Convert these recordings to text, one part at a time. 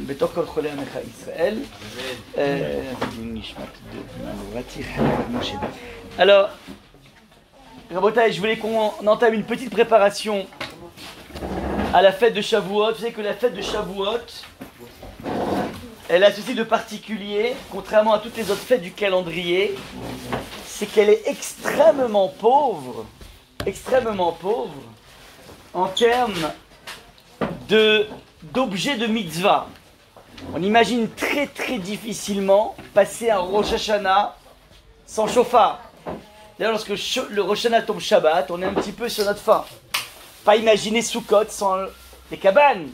בתוך כל חולי עמך ישראל. Alors, Rabotai, je voulais qu'on entame une petite préparation à la fête de Shavuot. Vous savez que la fête de Shavuot, elle a ceci de particulier, contrairement à toutes les autres fêtes du calendrier, c'est qu'elle est extrêmement pauvre en termes d'objets de mitzvah. On imagine très très difficilement passer un Rosh Hashanah sans chauffard. D'ailleurs, lorsque le Rosh Hashanah tombe Shabbat, on est un petit peu sur notre faim. Pas imaginer Sukkot sans les cabanes,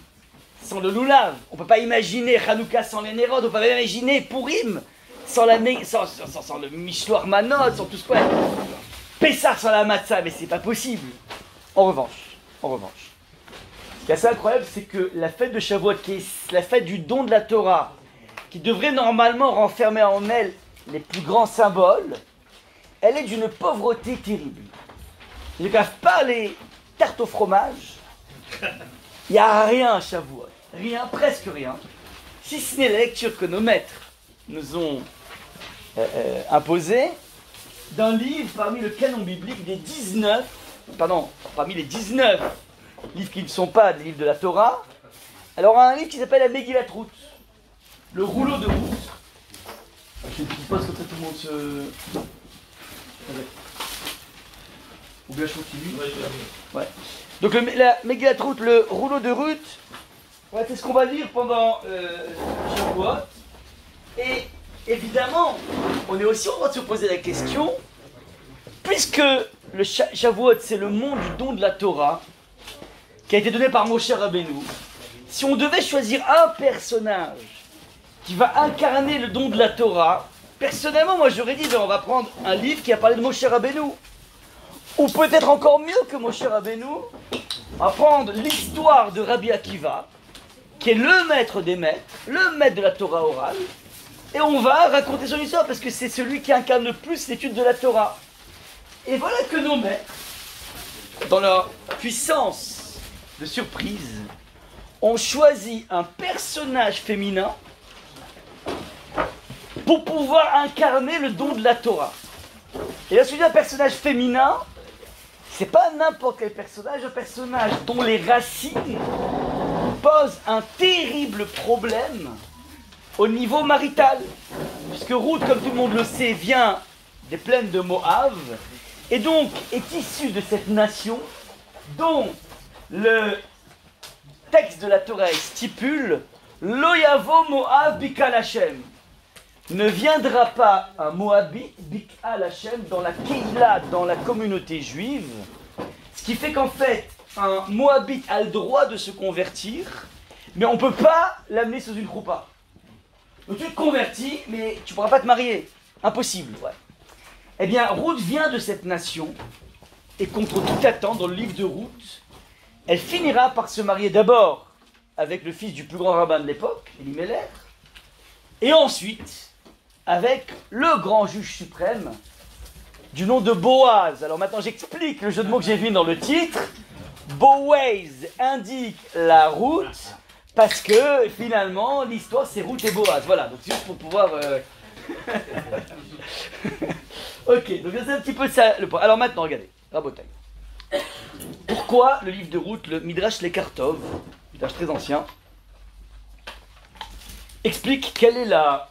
sans le loulav. On ne peut pas imaginer Hanouka sans les Nérod. On ne peut pas imaginer Purim sans le Mishloach Manot, sans tout ce qu'on a. Pessah sans la matzah, mais c'est pas possible. En revanche, ce qui est assez incroyable, c'est que la fête de Shavuot, qui est la fête du don de la Torah, qui devrait normalement renfermer en elle les plus grands symboles, elle est d'une pauvreté terrible. Je ne pas les tartes au fromage, il n'y a rien à Shavuot, rien, presque rien, si ce n'est la lecture que nos maîtres nous ont imposée d'un livre parmi le canon biblique parmi les 19 livres qui ne sont pas des livres de la Torah. Alors un livre qui s'appelle la Megillat Ruth, le rouleau de Ruth. Je suppose que tout le monde se... Ou bien je continue. Ouais. Donc la Megillat Ruth, le rouleau de Ruth, ouais, c'est ce qu'on va lire pendant Shavuot. Et évidemment, on est aussi en train de se poser la question, puisque le Shavuot c'est le monde du don de la Torah, qui a été donné par Moshe Rabbeinu, si on devait choisir un personnage qui va incarner le don de la Torah, personnellement, moi j'aurais dit, on va prendre un livre qui a parlé de Moshe Rabbeinu. Ou peut-être encore mieux que Moshe Rabbeinu, on va prendre l'histoire de Rabbi Akiva, qui est le maître des maîtres, le maître de la Torah orale, et on va raconter son histoire, parce que c'est celui qui incarne le plus l'étude de la Torah. Et voilà que nos maîtres, dans leur puissance de surprise, ont choisi un personnage féminin pour pouvoir incarner le don de la Torah. Et là, celui d'un personnage féminin, c'est pas n'importe quel personnage, un personnage dont les racines posent un terrible problème au niveau marital. Puisque Ruth, comme tout le monde le sait, vient des plaines de Moab, et donc est issue de cette nation dont le texte de la Torah stipule Lo yavo Moab bikal Hashem. Ne viendra pas un Moabite bikal Hashem dans la Keila, dans la communauté juive, ce qui fait qu'en fait un Moabite a le droit de se convertir, mais on ne peut pas l'amener sous une choupa. Donc tu te convertis, mais tu ne pourras pas te marier. Impossible, ouais. Eh bien, Ruth vient de cette nation, et contre toute attente, dans le livre de Ruth, elle finira par se marier d'abord avec le fils du plus grand rabbin de l'époque, Elimelech, et ensuite avec le grand juge suprême du nom de Boaz. Alors maintenant j'explique le jeu de mots que j'ai vu dans le titre. Boaz indique la route, parce que finalement l'histoire c'est Ruth et Boaz. Voilà, donc c'est juste pour pouvoir... Ok, donc c'est un petit peu ça le point. Alors maintenant regardez, Rabotai. Pourquoi le livre de Ruth, le Midrash Lekartov, Midrash très ancien, explique quelle est la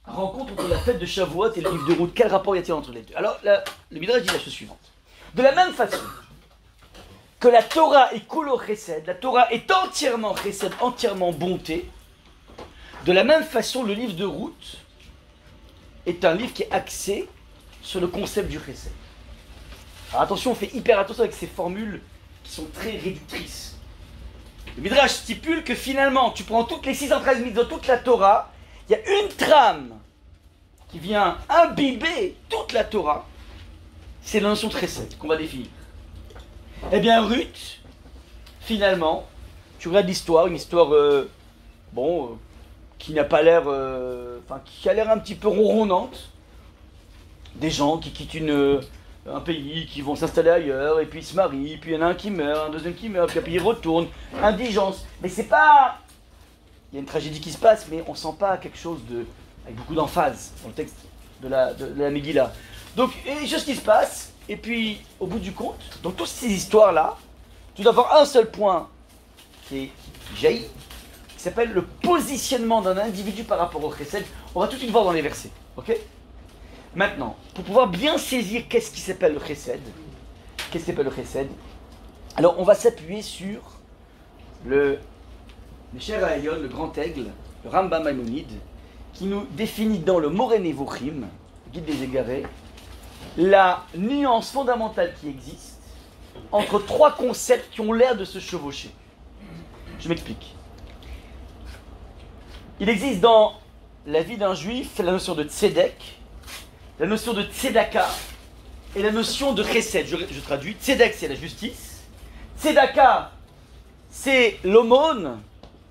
rencontre entre la fête de Shavuot et le livre de Ruth? Quel rapport y a-t-il entre les deux? Alors, le Midrash dit la chose suivante. De la même façon que la Torah est kulo chesed, la Torah est entièrement chesed, entièrement bonté, de la même façon, le livre de Ruth est un livre qui est axé sur le concept du chesed. Alors attention, on fait hyper attention avec ces formules qui sont très réductrices. Le Midrash stipule que finalement, tu prends toutes les 613 mitzvot, toute la Torah, il y a une trame qui vient imbiber toute la Torah, c'est la notion de chesed qu'on va définir. Eh bien, Ruth, finalement, tu regardes l'histoire, une histoire, qui n'a pas l'air, qui a l'air un petit peu ronronnante. Des gens qui quittent un pays, qui vont s'installer ailleurs, et puis ils se marient, puis il y en a un qui meurt, un deuxième qui meurt, puis après ils retournent, indigence. Mais c'est pas il y a une tragédie qui se passe, mais on sent pas quelque chose avec beaucoup d'emphase dans le texte de la Megillah. Donc, il y a des choses qui se passent, et puis, au bout du compte, dans toutes ces histoires-là, tu dois avoir un seul point qui jaillit, qui s'appelle le positionnement d'un individu par rapport au chesed. On va tout de suite voir dans les versets, ok? Maintenant, pour pouvoir bien saisir qu'est-ce qui s'appelle le chesed, alors on va s'appuyer sur le Cher Hayon, le grand aigle, le Rambam Maïmonide, qui nous définit dans le Moreh Nevuchim, le guide des égarés, la nuance fondamentale qui existe entre trois concepts qui ont l'air de se chevaucher. Je m'explique. Il existe dans la vie d'un juif la notion de tzedek, la notion de tzedaka et la notion de chesed. Je traduis. Tzedek, c'est la justice. Tzedaka, c'est l'aumône,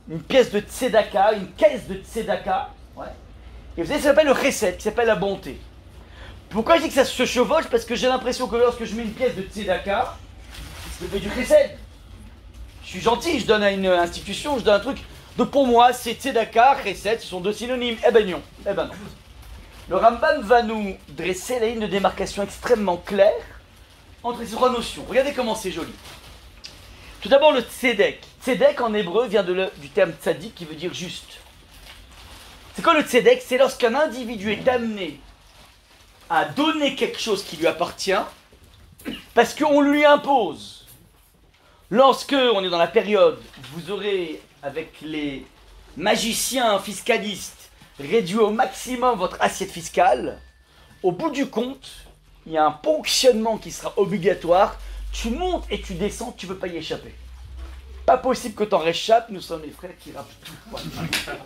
une pièce de tzedaka, une caisse de tzedaka. Ouais. Et vous savez, ça s'appelle le chesed, qui s'appelle la bonté. Pourquoi je dis que ça se chevauche? Parce que j'ai l'impression que lorsque je mets une pièce de tzedaka, je fais du chesed. Je suis gentil, je donne à une institution, je donne un truc. Donc pour moi, c'est tzedaka, chesed, ce sont deux synonymes. Eh ben non. Eh ben non. Le Rambam va nous dresser la ligne de démarcation extrêmement claire entre ces trois notions. Regardez comment c'est joli. Tout d'abord le tzedek. Tzedek en hébreu vient du terme tzadik qui veut dire juste. C'est quoi le tzedek? C'est lorsqu'un individu est amené à donner quelque chose qui lui appartient parce qu'on lui impose. Lorsque on est dans la période, vous aurez avec les magiciens fiscalistes réduit au maximum votre assiette fiscale, au bout du compte, il y a un ponctionnement qui sera obligatoire. Tu montes et tu descends, tu ne veux pas y échapper. Pas possible que tu en réchappes, nous sommes les frères qui rappent tout.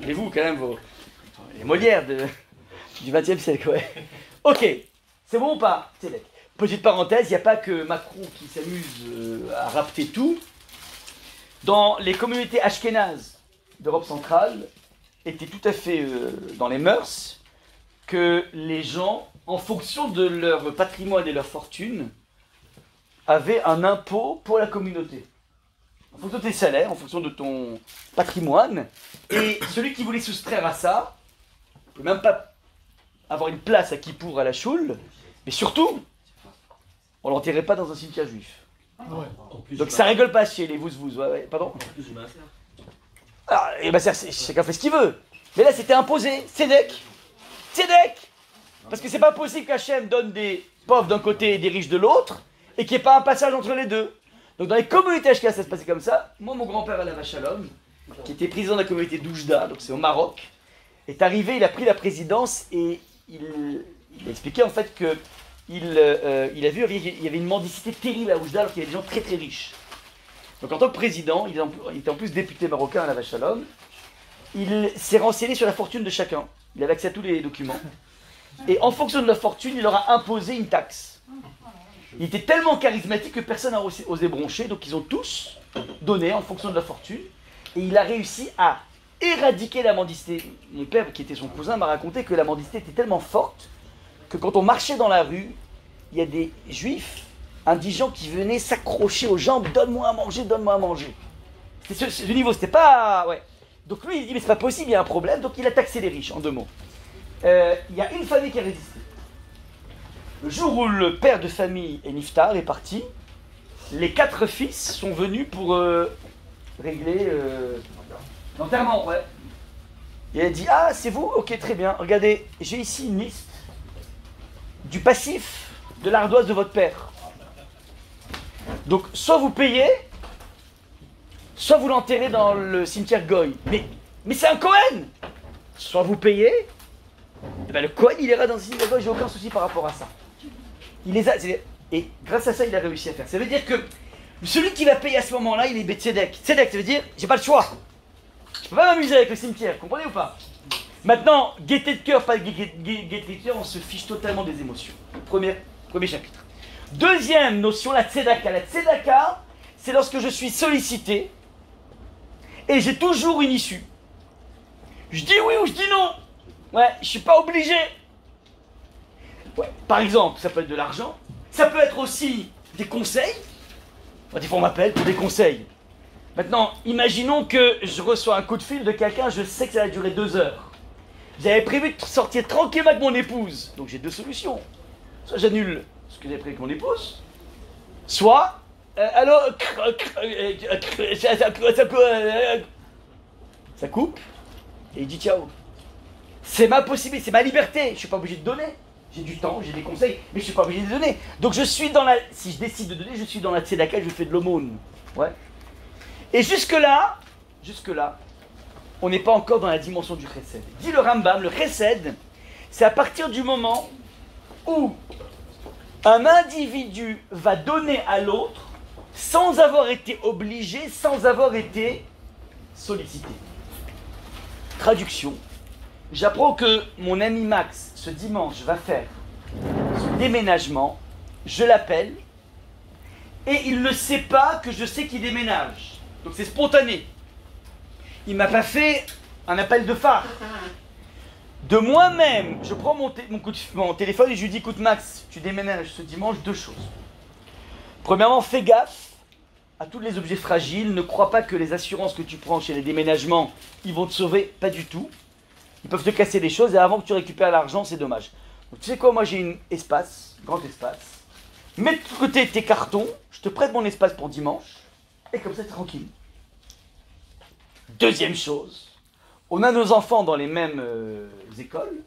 Et vous, quand même, les Molières du XXe siècle, ouais. Ok, c'est bon ou pas? Petite parenthèse, il n'y a pas que Macron qui s'amuse à rapter tout. Dans les communautés ashkénazes d'Europe centrale, était tout à fait dans les mœurs que les gens, en fonction de leur patrimoine et leur fortune, avaient un impôt pour la communauté. En fonction de tes salaires, en fonction de ton patrimoine. Et celui qui voulait soustraire à ça, ne peut même pas avoir une place à Kippour à la choule, mais surtout, on ne l'enterrait pas dans un cimetière juif. Ouais. Donc ça rigole pas chez les vous. Ouais, pardon. Ah, et ben chacun fait ce qu'il veut. Mais là, c'était imposé. Tzedek. Parce que c'est pas possible qu'Hachem donne des pauvres d'un côté et des riches de l'autre, et qu'il n'y ait pas un passage entre les deux. Donc dans les communautés ashkénazes, ça se passait comme ça. Moi, mon grand-père, Alav Shalom, qui était président de la communauté d'Oujda, donc c'est au Maroc, est arrivé, il a pris la présidence, et il a expliqué en fait que il a vu qu'il y avait une mendicité terrible à Oujda, alors qu'il y avait des gens très très riches. Donc en tant que président, il était en plus député marocain à la Shalom, il s'est renseigné sur la fortune de chacun. Il avait accès à tous les documents. Et en fonction de la fortune, il leur a imposé une taxe. Il était tellement charismatique que personne n'a osé broncher, donc ils ont tous donné en fonction de la fortune. Et il a réussi à éradiquer la mendicité. Mon père, qui était son cousin, m'a raconté que la mendicité était tellement forte que quand on marchait dans la rue, il y a des juifs indigents qui venaient s'accrocher aux jambes, donne-moi à manger, donne-moi à manger. C'était ce niveau, c'était pas... Ouais. Donc lui, il dit, mais c'est pas possible, il y a un problème, donc il a taxé les riches, en deux mots. Il y a une famille qui a résisté. Le jour où le père de famille est niftar, est parti, les 4 fils sont venus pour régler l'enterrement, ouais. Et elle dit, ah, c'est vous? Ok, très bien. Regardez, j'ai ici une liste du passif de l'ardoise de votre père. Donc, soit vous payez, soit vous l'enterrez dans le cimetière Goy. Mais c'est un Cohen! Soit vous payez, et ben le Cohen, il ira dans le cimetière Goy, j'ai aucun souci par rapport à ça. Il les a, et grâce à ça, il a réussi à faire. Ça veut dire que celui qui va payer à ce moment-là, il est Betzedek. Tzedek, ça veut dire, j'ai pas le choix. Je peux pas m'amuser avec le cimetière, comprenez ou pas? Maintenant, gaieté de cœur, pas gaieté de cœur, on se fiche totalement des émotions. Premier chapitre. Deuxième notion, la tzedaka. La tzedaka, c'est lorsque je suis sollicité et j'ai toujours une issue. Je dis oui ou je dis non. Ouais, je suis pas obligé. Ouais, par exemple, ça peut être de l'argent, ça peut être aussi des conseils. Des fois on m'appelle pour des conseils. Maintenant, imaginons que je reçois un coup de fil de quelqu'un, je sais que ça va durer 2 heures. J'avais prévu de sortir tranquillement avec mon épouse, donc j'ai 2 solutions. Soit j'annule ce que j'avais prévu avec mon épouse, soit, ça coupe, et il dit ciao. C'est ma possibilité, c'est ma liberté, je ne suis pas obligé de donner. J'ai du temps, j'ai des conseils, mais je ne suis pas obligé de donner. Donc je suis dans la... Si je décide de donner, je suis dans la tzedaka, je fais de l'aumône. Ouais. Et jusque-là, on n'est pas encore dans la dimension du chesed. Dit le Rambam, le chesed, c'est à partir du moment où un individu va donner à l'autre sans avoir été obligé, sans avoir été sollicité. Traduction. J'apprends que mon ami Max, ce dimanche, va faire son déménagement. Je l'appelle et il ne sait pas que je sais qu'il déménage. Donc c'est spontané. Il ne m'a pas fait un appel de phare. De moi-même, je prends mon téléphone et je lui dis, écoute Max, tu déménages ce dimanche, 2 choses. Premièrement, fais gaffe à tous les objets fragiles. Ne crois pas que les assurances que tu prends chez les déménagements, ils vont te sauver. Pas du tout. Ils peuvent te casser des choses et avant que tu récupères l'argent, c'est dommage. Donc tu sais quoi, moi j'ai un grand espace. Mets de côté tes cartons, je te prête mon espace pour dimanche. Et comme ça, t'es tranquille. Deuxième chose, on a nos enfants dans les mêmes écoles.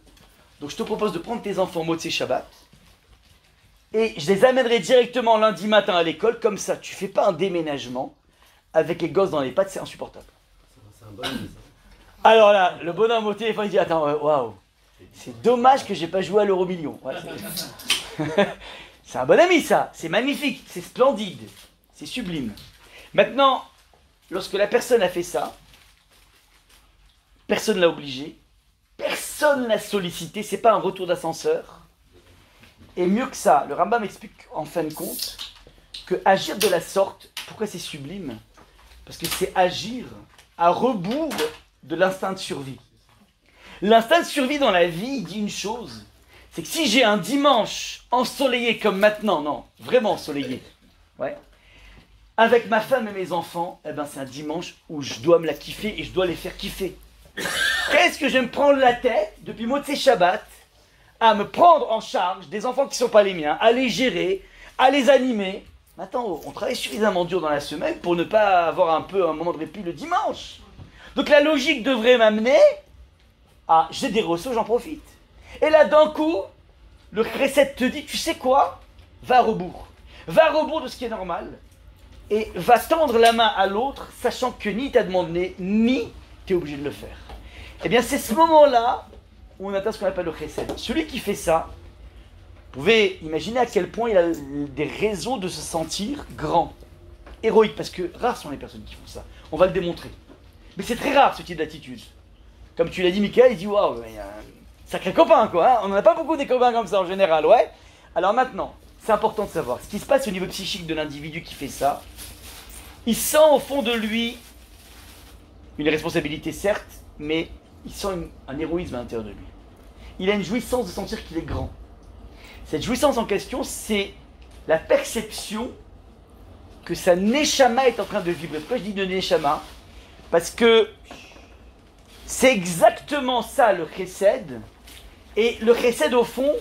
Donc je te propose de prendre tes enfants Motzei Shabbat. Et je les amènerai directement lundi matin à l'école. Comme ça, tu fais pas un déménagement avec les gosses dans les pattes, c'est insupportable. C'est un bon ami, ça. Alors là, le bonhomme au téléphone, il dit, attends, waouh, c'est dommage que j'ai pas joué à l'euro-million. Ouais, c'est un bon ami, ça. C'est magnifique, c'est splendide, c'est sublime. Maintenant, lorsque la personne a fait ça, personne ne l'a obligé, personne ne l'a sollicité, c'est pas un retour d'ascenseur. Et mieux que ça, le Rambam explique en fin de compte que agir de la sorte, pourquoi c'est sublime? Parce que c'est agir à rebours de l'instinct de survie. L'instinct de survie dans la vie, il dit une chose, c'est que si j'ai un dimanche ensoleillé comme maintenant, non, vraiment ensoleillé, ouais, avec ma femme et mes enfants, eh ben c'est un dimanche où je dois me la kiffer et je dois les faire kiffer. Qu'est-ce que je vais me prendre la tête depuis Motzei Shabbat à me prendre en charge des enfants qui ne sont pas les miens, à les gérer, à les animer. Attends, on travaille suffisamment dur dans la semaine pour ne pas avoir un moment de répit le dimanche. Donc la logique devrait m'amener à j'ai des ressources, j'en profite. Et là d'un coup, le chesed te dit, tu sais quoi? Va à rebours. Va à rebours de ce qui est normal. Et va tendre la main à l'autre, sachant que ni t'as demandé, ni t'es obligé de le faire. Eh bien c'est ce moment-là où on atteint ce qu'on appelle le chesed. Celui qui fait ça, vous pouvez imaginer à quel point il a des raisons de se sentir grand, héroïque, parce que rares sont les personnes qui font ça. On va le démontrer. Mais c'est très rare ce type d'attitude. Comme tu l'as dit, Michael, il dit waouh, il y a un sacré copain quoi. Hein, on n'en a pas beaucoup des copains comme ça en général, ouais. Alors maintenant, c'est important de savoir ce qui se passe au niveau psychique de l'individu qui fait ça. Il sent au fond de lui une responsabilité certes, mais il sent un héroïsme à l'intérieur de lui. Il a une jouissance de sentir qu'il est grand. Cette jouissance en question, c'est la perception que sa neshama est en train de vibrer. Pourquoi je dis de neshama? Parce que c'est exactement ça le chesed. Et le chesed au fond,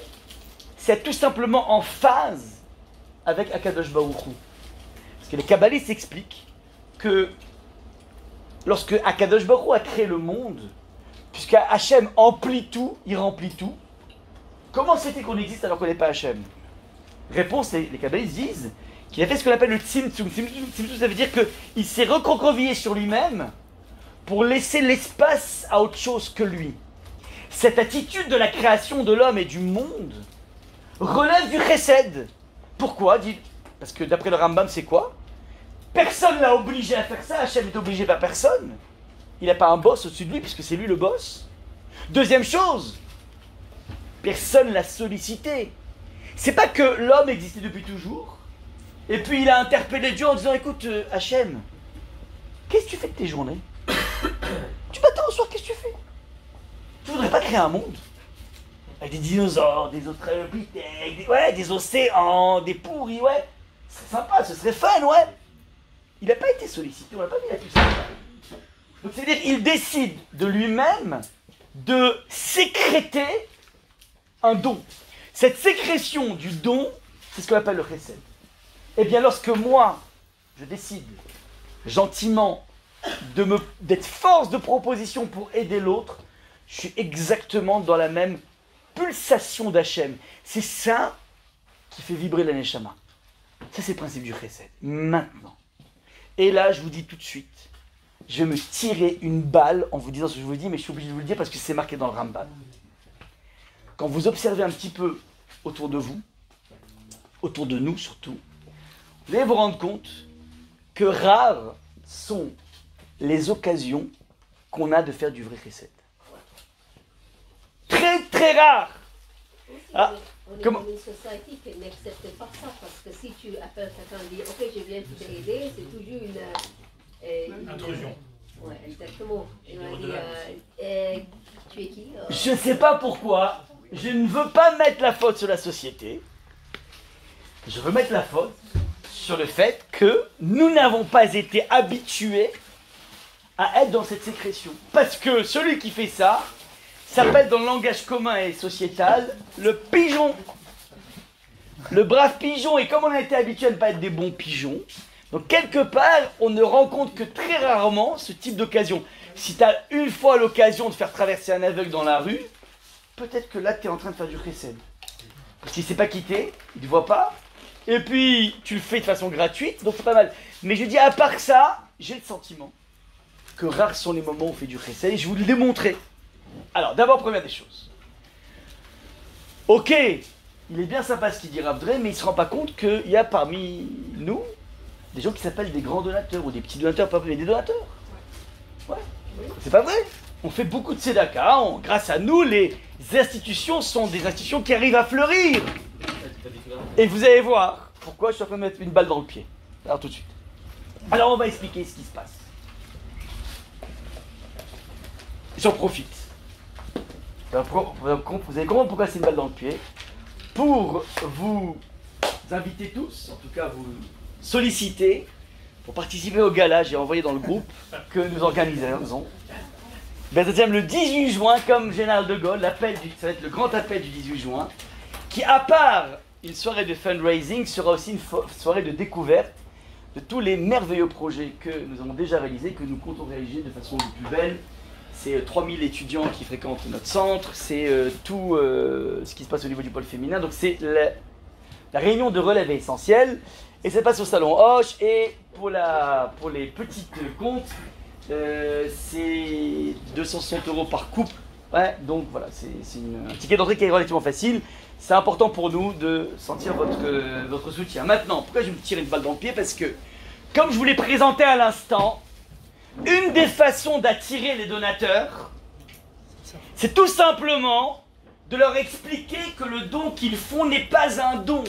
c'est tout simplement en phase avec Akadosh Baruch Hu. Parce que les kabbalistes expliquent que lorsque Akadosh Baruch Hu a créé le monde, puisque Hachem emplit tout, il remplit tout, comment c'était qu'on existe alors qu'on n'est pas Hachem? Réponse, les kabbalistes disent qu'il a fait ce qu'on appelle le tzimtzum. Tzimtzum, ça veut dire qu'il s'est recroquevillé sur lui-même pour laisser l'espace à autre chose que lui. Cette attitude de la création de l'homme et du monde relève du chesed. Pourquoi? Parce que d'après le Rambam, c'est quoi? Personne ne l'a obligé à faire ça, Hachem est obligé par personne. Il n'a pas un boss au-dessus de lui puisque c'est lui le boss. Deuxième chose, personne ne l'a sollicité. C'est pas que l'homme existait depuis toujours, et puis il a interpellé Dieu en disant, écoute Hachem, qu'est-ce que tu fais de tes journées? Tu m'attends au soir, qu'est-ce que tu fais? Tu voudrais pas créer un monde avec des dinosaures, des australopithèques, des océans, des pourris, ouais? Ce serait sympa, ce serait fun, ouais? il n'a pas été sollicité, on n'a pas mis la puce. Donc c'est-à-dire qu'il décide de lui-même de sécréter un don. Cette sécrétion du don, c'est ce qu'on appelle le chesed. Eh bien, lorsque moi, je décide gentiment d'être force de proposition pour aider l'autre, je suis exactement dans la même pulsation d'Hachem. C'est ça qui fait vibrer la Neshama. Ça, c'est le principe du chesed. Maintenant. Et là, je vous dis tout de suite, je vais me tirer une balle en vous disant ce que je vous dis, mais je suis obligé de vous le dire parce que c'est marqué dans le Rambam. Quand vous observez un petit peu autour de vous, autour de nous surtout, vous allez vous rendre compte que rares sont les occasions qu'on a de faire du vrai chesed. Très très rare. Ah, on est comment dans une société qui n'accepte pas ça, parce que si tu appelles quelqu'un et dis ok je viens t'aider, c'est toujours une intrusion. Ouais, exactement. Et on dit tu es qui Je ne sais pas pourquoi, je ne veux pas mettre la faute sur la société. Je veux mettre la faute sur le fait que nous n'avons pas été habitués à être dans cette sécrétion. Parce que celui qui fait ça s'appelle dans le langage commun et sociétal le pigeon. Le brave pigeon, et comme on a été habitué à ne pas être des bons pigeons, donc quelque part, on ne rencontre que très rarement ce type d'occasion. Si tu as une fois l'occasion de faire traverser un aveugle dans la rue, peut-être que là, tu es en train de faire du chesed. Parce qu'il ne s'est pas quitté, il ne te voit pas, et puis tu le fais de façon gratuite, donc c'est pas mal. Mais je dis, à part ça, j'ai le sentiment que rares sont les moments où on fait du chesed, et je vais vous le démontrer. Alors, d'abord, première des choses. Ok, il est bien sympa ce qu'il dit Rav Dre, mais il ne se rend pas compte qu'il y a parmi nous des gens qui s'appellent des grands donateurs, ou des petits donateurs, pas mais des donateurs. Ouais, c'est pas vrai. On fait beaucoup de tzedaka, grâce à nous, les institutions sont des institutions qui arrivent à fleurir. Et vous allez voir pourquoi je suis en train de mettre une balle dans le pied. Alors tout de suite. Alors on va expliquer ce qui se passe. J'en profite. Vous allez comprendre pourquoi c'est une balle dans le pied. Pour vous inviter tous, en tout cas vous solliciter, pour participer au gala, j'ai envoyé dans le groupe que nous organisons. Le 18 juin, comme Général de Gaulle, ça va être le grand appel du 18 juin, qui à part une soirée de fundraising, sera aussi une soirée de découverte de tous les merveilleux projets que nous avons déjà réalisés, que nous comptons réaliser de façon le plus belle. C'est 3000 étudiants qui fréquentent notre centre, c'est tout ce qui se passe au niveau du pôle féminin. Donc c'est la réunion de relève est essentielle. Et ça passe au salon Hoche. Et pour les petites comptes, c'est 260 € par couple. Ouais, donc voilà, c'est un ticket d'entrée qui est relativement facile. C'est important pour nous de sentir votre soutien. Maintenant, pourquoi je me tire une balle dans le pied? Parce que, comme je vous l'ai présenté à l'instant, une des façons d'attirer les donateurs, c'est tout simplement de leur expliquer que le don qu'ils font n'est pas un don.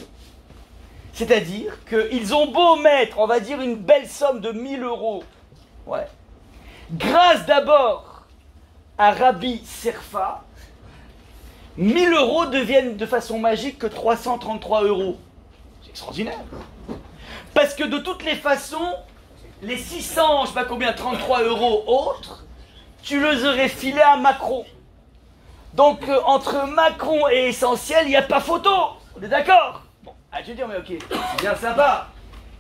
C'est-à-dire qu'ils ont beau mettre, on va dire, une belle somme de 1000 €. Ouais. Grâce d'abord à Rabbi Serfa, 1000 € deviennent de façon magique que 333 €. C'est extraordinaire. Parce que de toutes les façons, les 600, je sais pas combien, 33 € autres, tu les aurais filés à Macron. Donc entre Macron et Essentiel, il n'y a pas photo. On est d'accord? Bon, je vais dire, mais ok, c'est bien sympa.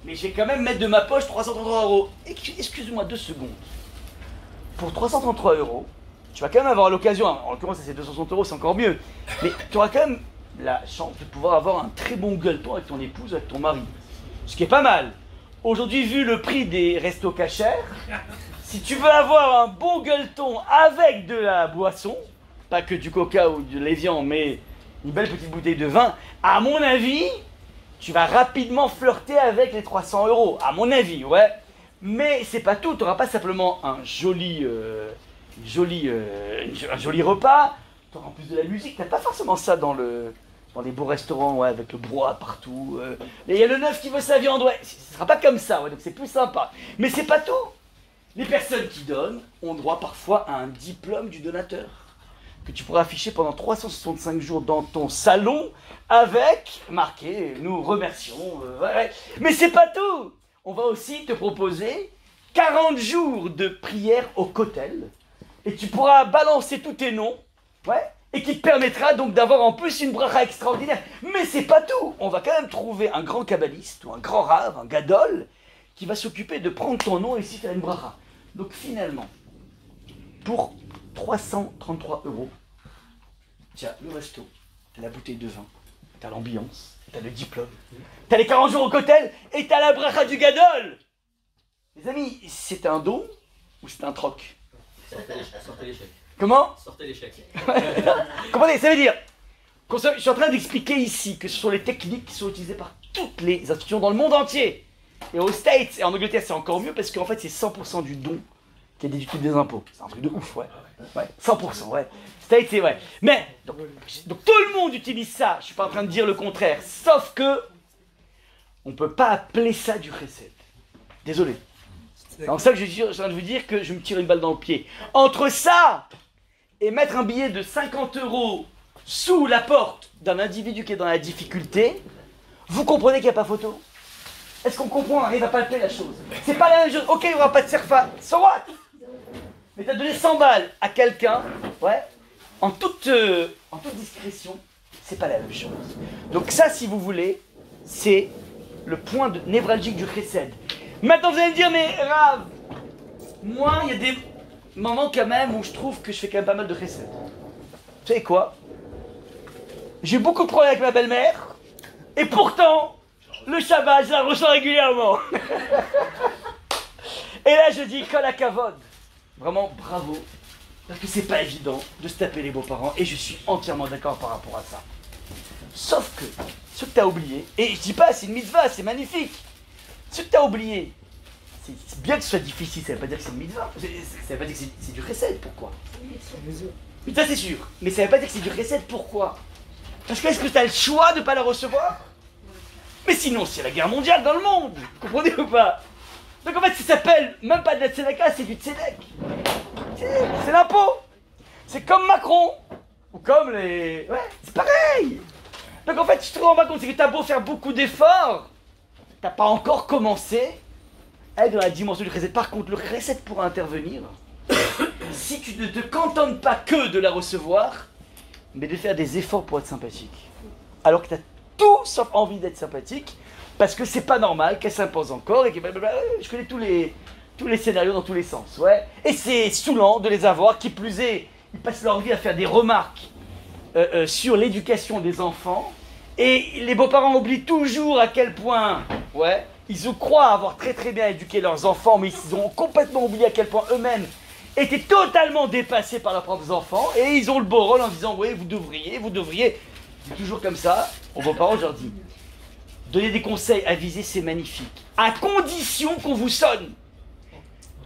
Mais je vais quand même mettre de ma poche 333 €. Excuse-moi 2 secondes. Pour 333 €, tu vas quand même avoir l'occasion, en l'occurrence c'est 260 €, c'est encore mieux, mais tu auras quand même la chance de pouvoir avoir un très bon gueuleton avec ton épouse, avec ton mari. Ce qui est pas mal. Aujourd'hui, vu le prix des restos cachers, si tu veux avoir un bon gueuleton avec de la boisson, pas que du coca ou de l'évian, mais une belle petite bouteille de vin, à mon avis, tu vas rapidement flirter avec les 300 €, à mon avis, ouais. Mais c'est pas tout, tu n'auras pas simplement un joli repas, tu auras en plus de la musique, tu n'as pas forcément ça dans les beaux restaurants, ouais, avec le bois partout. Et il y a le neuf qui veut sa viande, ouais, ce ne sera pas comme ça, ouais, donc c'est plus sympa. Mais c'est pas tout. Les personnes qui donnent ont droit parfois à un diplôme du donateur, que tu pourras afficher pendant 365 jours dans ton salon, avec marqué « Nous remercions ouais. Mais c'est pas tout. on va aussi te proposer 40 jours de prière au kotel. Et tu pourras balancer tous tes noms, ouais, et qui te permettra donc d'avoir en plus une bracha extraordinaire. Mais c'est pas tout. On va quand même trouver un grand kabbaliste ou un grand rave, un gadol, qui va s'occuper de prendre ton nom et ici faire une bracha. Donc finalement, pour 333 €, tiens, le resto, t'as la bouteille de vin, t'as l'ambiance, t'as le diplôme, t'as les 40 jours au kotel et t'as la bracha du gadol. Les amis, c'est un don ou c'est un troc? Sortez l'échec. Comment? Sortez l'échec. Comprenez, ça veut dire, je suis en train d'expliquer ici que ce sont les techniques qui sont utilisées par toutes les institutions dans le monde entier. Et aux States et en Angleterre, c'est encore mieux parce qu'en fait, c'est 100% du don qui est déductible des impôts. C'est un truc de ouf, ouais. Ouais, 100%, ouais. States, c'est ouais. Mais, donc tout le monde utilise ça. Je suis pas en train de dire le contraire. Sauf que, on peut pas appeler ça du chesed. Désolé. C'est en ça que je suis en train de vous dire que je me tire une balle dans le pied. Entre ça et mettre un billet de 50 € sous la porte d'un individu qui est dans la difficulté, vous comprenez qu'il n'y a pas photo? Est-ce qu'on comprend? On arrive à palper la chose. C'est pas la même chose. Ok, il n'y aura pas de serfa. So what? Mais tu as donné 100 balles à quelqu'un, ouais, en toute discrétion, c'est pas la même chose. Donc ça, si vous voulez, c'est le point névralgique du chesed. Maintenant, vous allez me dire, mais Rav, moi, il y a des moments quand même où je trouve que je fais quand même pas mal de chesed. Vous savez quoi? J'ai beaucoup de problèmes avec ma belle-mère, et pourtant, le Shabbat, je la ressens régulièrement. Et là, je dis, kol hakavod. Vraiment, bravo. Parce que c'est pas évident de se taper les beaux-parents, et je suis entièrement d'accord par rapport à ça. Sauf que, ce que tu as oublié, et je dis pas, c'est une mitzvah, c'est magnifique. Ce que tu as oublié, c'est bien que ce soit difficile, ça veut pas dire que c'est une mitzvah. Ça veut pas dire que c'est du chesed, pourquoi? Mais ça c'est sûr. Mais ça veut pas dire que c'est du chesed, pourquoi? Parce que est-ce que tu as le choix de ne pas la recevoir? Mais sinon, c'est la guerre mondiale dans le monde. Vous comprenez ou pas? Donc en fait, ça s'appelle même pas de la tzedaka, c'est du tzedek. C'est l'impôt. C'est comme Macron. Ou comme les... Ouais, c'est pareil. Donc en fait, je te rends pas compte, c'est que tu as beau faire beaucoup d'efforts, t'as pas encore commencé à être dans la dimension du chesed. Par contre, le chesed pourra intervenir si tu ne te cantonnes pas que de la recevoir, mais de faire des efforts pour être sympathique. Alors que tu as tout sauf envie d'être sympathique, parce que c'est pas normal qu'elle s'impose encore et que je connais tous les scénarios dans tous les sens, ouais. Et c'est saoulant de les avoir, qui plus est, ils passent leur vie à faire des remarques sur l'éducation des enfants, et les beaux-parents oublient toujours à quel point, ouais, ils croient avoir très très bien éduqué leurs enfants, mais ils ont complètement oublié à quel point eux-mêmes étaient totalement dépassés par leurs propres enfants, et ils ont le beau rôle en disant, oui, vous devriez, c'est toujours comme ça. Aux beaux-parents, je leur dis, donner des conseils avisés, c'est magnifique, à condition qu'on vous sonne.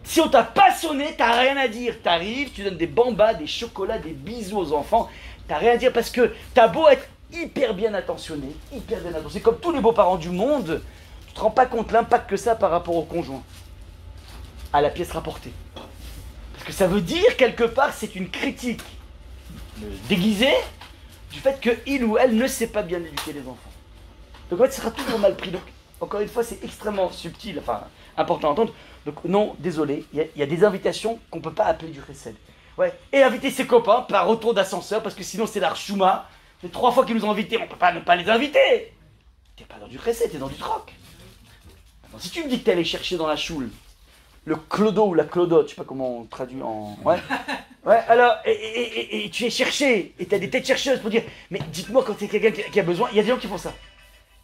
Si on t'a pas sonné, t'as rien à dire. T'arrives, tu donnes des bambas, des chocolats, des bisous aux enfants, t'as rien à dire parce que t'as beau être hyper bien attentionné, comme tous les beaux-parents du monde, tu te rends pas compte l'impact que ça a par rapport au conjoint, à la pièce rapportée. Parce que ça veut dire, quelque part, c'est une critique déguisée du fait qu'il ou elle ne sait pas bien éduquer les enfants. Donc en fait, ça sera toujours mal pris. Donc, encore une fois, c'est extrêmement subtil, enfin, important à entendre. Donc non, désolé, il y a des invitations qu'on ne peut pas appeler du chesed. Ouais. Et inviter ses copains par retour d'ascenseur, parce que sinon c'est l'archouma. Les 3 fois qu'ils nous ont invités, on ne peut pas ne pas les inviter. T'es pas dans du chesed, t'es dans du troc. Maintenant, si tu me dis que t'es allé chercher dans la choule le clodo ou la clodote, je sais pas comment on traduit en... Ouais, ouais, alors, et tu es cherché, et t'as des têtes chercheuses pour dire, mais dites-moi quand il y a quelqu'un qui a besoin, il y a des gens qui font ça.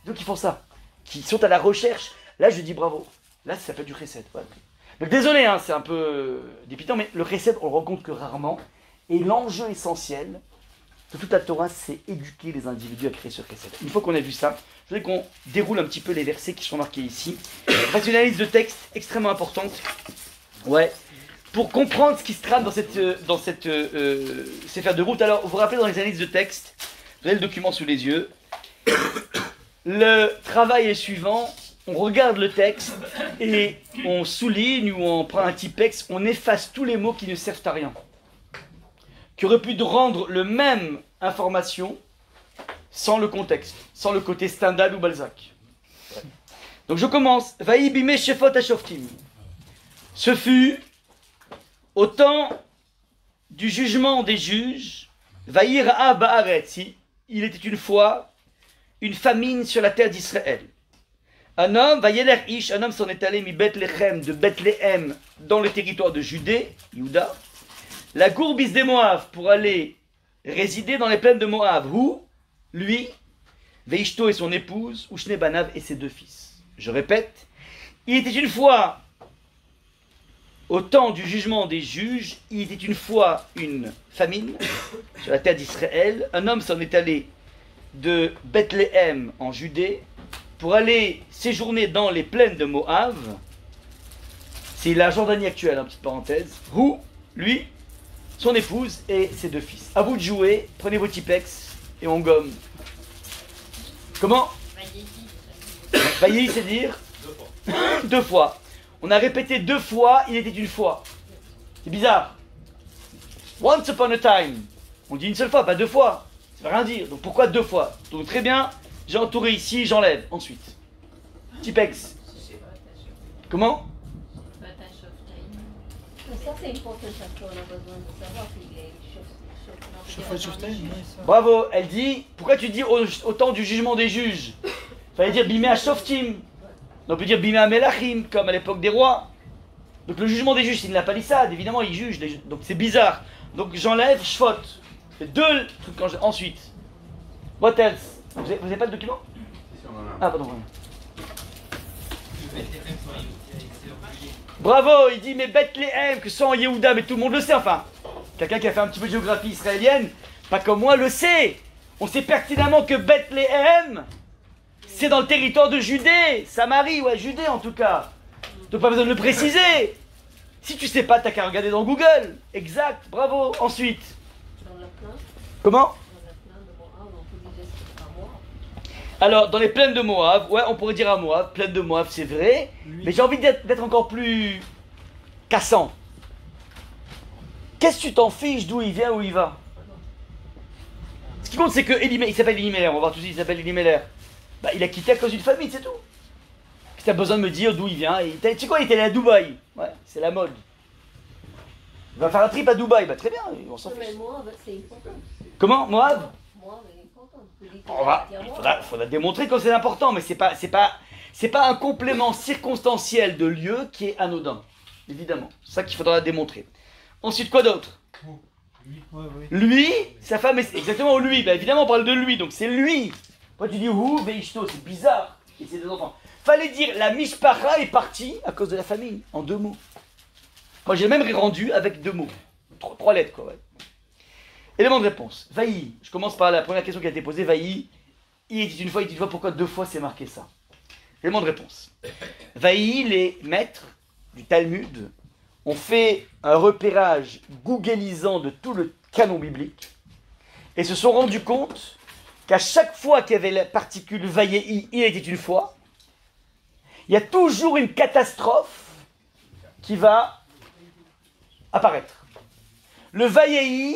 Des gens qui font ça, qui sont à la recherche. Là, je dis bravo. Là, ça s'appelle du chesed. Ouais. Donc désolé, hein, c'est un peu dépitant, mais le chesed, on le rencontre que rarement. Et l'enjeu essentiel de toute la Torah, c'est éduquer les individus à créer ce chesed. Une fois qu'on a vu ça, je voudrais qu'on déroule un petit peu les versets qui sont marqués ici. On fasse une analyse de texte extrêmement importante. Ouais. Pour comprendre ce qui se trame dans cette Sefer de route. Alors, vous vous rappelez dans les analyses de texte, vous avez le document sous les yeux. Le travail est suivant. On regarde le texte et on souligne ou on prend un typex, on efface tous les mots qui ne servent à rien. Qui auraient pu rendre le même information sans le contexte, sans le côté Stendhal ou Balzac. Donc je commence. Vaï bimé shefot hashoftim. Ce fut au temps du jugement des juges. Vaï ra'a ba'aretz. Il était une fois une famine sur la terre d'Israël. Un homme, Vayeler Ish, un homme s'en est allé mi Bethléem, de Bethléem dans le territoire de Judée, Yehuda, la Gourbis des Moab pour aller résider dans les plaines de Moab. Où lui, Veishto et son épouse, Ushne Banav et ses deux fils. Je répète, il était une fois, au temps du jugement des juges, il était une fois une famine sur la terre d'Israël. Un homme s'en est allé de Bethléem en Judée pour aller séjourner dans les plaines de Moab. C'est la Jordanie actuelle, petite parenthèse. Où lui, son épouse et ses deux fils. À vous de jouer, prenez vos Tipex et on gomme. Comment? Vaillé, c'est dire deux fois. On a répété 2 fois, il était une fois. C'est bizarre. Once upon a time. On dit une seule fois, pas 2 fois. Ça veut rien dire. Donc pourquoi 2 fois? Donc très bien, j'ai entouré ici, j'enlève. Ensuite. Tipex. Comment? Ça, c'est important, on a besoin de savoir qu'il est Bravo, elle dit, pourquoi tu dis au temps du jugement des juges? Fallait dire bimé hashoftim. On peut dire bimé amelachim, comme à l'époque des rois. Donc le jugement des juges, c'est une lapalissade, évidemment, ils jugent. Donc c'est bizarre. Donc j'enlève shvot. C'est 2 trucs quand ensuite. What else? Vous avez pas de document? Ah, pardon. Bravo, il dit mais Bethléem, que sans Yehuda, mais tout le monde le sait, enfin. Quelqu'un qui a fait un petit peu de géographie israélienne, pas comme moi, le sait. On sait pertinemment que Bethléem, c'est dans le territoire de Judée, Samarie, ouais, Judée en tout cas. Donc pas besoin de le préciser. Si tu sais pas, t'as qu'à regarder dans Google. Exact, bravo. Ensuite. Dans la plaine, Comment? dans la plaine de Moab, on peut dire c'est à Moab. Alors, dans les plaines de Moab, ouais, on pourrait dire à Moab, plaine de Moab, c'est vrai. Mais j'ai envie d'être encore plus cassant. Qu'est-ce que tu t'en fiches d'où il vient, où il va? Ce qui compte, c'est que il s'appelle Elimelech, on va voir tout de suite, il s'appelle Elimelech. Bah, il a quitté à cause d'une famille, c'est tout. Tu as besoin de me dire d'où il vient. Tu sais quoi, il est allé à Dubaï. Ouais, c'est la mode. Il va faire un trip à Dubaï. Bah, très bien, on s'en Non, fiche. mais Moab, c'est important. Comment, Moab? Moab est important. Tu dis que Il c'est à faudra démontrer que c'est important, mais c'est pas un complément circonstanciel de lieu qui est anodin. Évidemment. C'est ça qu'il faudra démontrer. Ensuite, quoi d'autre? Lui, sa femme, exactement lui. Bah, évidemment, on parle de lui, donc c'est lui. Pourquoi tu dis Hu Veishto? C'est bizarre. Et c'est des enfants. Fallait dire la mishpacha est partie à cause de la famille, en 2 mots. Moi, j'ai même rendu avec 2 mots. 3 lettres, quoi, ouais. Élément de réponse. Vaï. Je commence par la première question qui a été posée. Vaï. Il était une fois, pourquoi 2 fois c'est marqué ça? Élément de réponse. Vaï, les maîtres du Talmud ont fait un repérage googlisant de tout le canon biblique et se sont rendus compte qu'à chaque fois qu'il y avait la particule Vaïi, il était une fois, il y a toujours une catastrophe qui va apparaître. Le Vaïi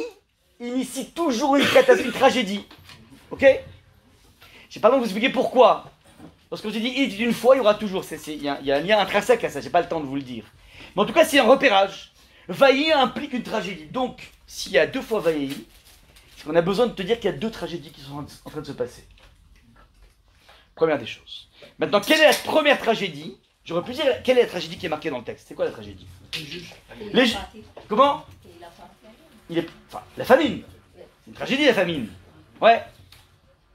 initie toujours une catastrophe, une tragédie. Ok? J'ai pas besoin de vous expliquer pourquoi. Lorsqu'on se dit il était une fois, il y aura toujours. Il y a un lien intrinsèque à ça, j'ai pas le temps de vous le dire. Mais en tout cas, c'est un repérage. Vaïi implique une tragédie. Donc, s'il y a 2 fois Vaïi, c'est qu'on a besoin de te dire qu'il y a 2 tragédies qui sont en train de se passer. Première des choses. Maintenant, quelle est la première tragédie? J'aurais pu dire quelle est la tragédie qui est marquée dans le texte. C'est quoi la tragédie? Les juges. Comment? Enfin, la famine. C'est une tragédie, la famine. Ouais.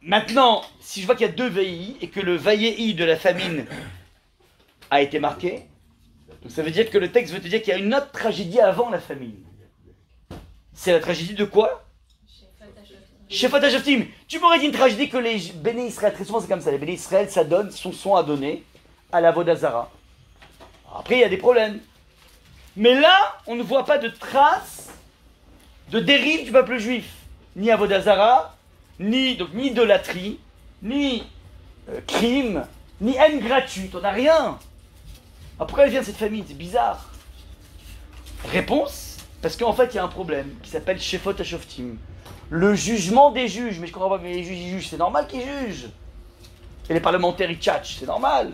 Maintenant, si je vois qu'il y a 2 Vaïi et que le Vaïi de la famine a été marqué, donc ça veut dire que le texte veut te dire qu'il y a une autre tragédie avant la famine. C'est la tragédie de quoi? Shefot HaShoftim. Tu m'aurais dit une tragédie que les Béné Israël, très souvent c'est comme ça, les Béné Israël s'adonnent, sont adonnés à la Vodazara. Après il y a des problèmes. Mais là, on ne voit pas de traces de dérive du peuple juif. Ni à Vodazara, ni idolâtrie, ni crime, ni haine gratuite, on n'a rien. Alors pourquoi elle vient de cette famille? C'est bizarre. Réponse, parce qu'en fait il y a un problème qui s'appelle Shefot HaShoftim. Le jugement des juges. Mais je comprends pas, mais les juges ils jugent, c'est normal qu'ils jugent. Et les parlementaires ils tchatchent, c'est normal.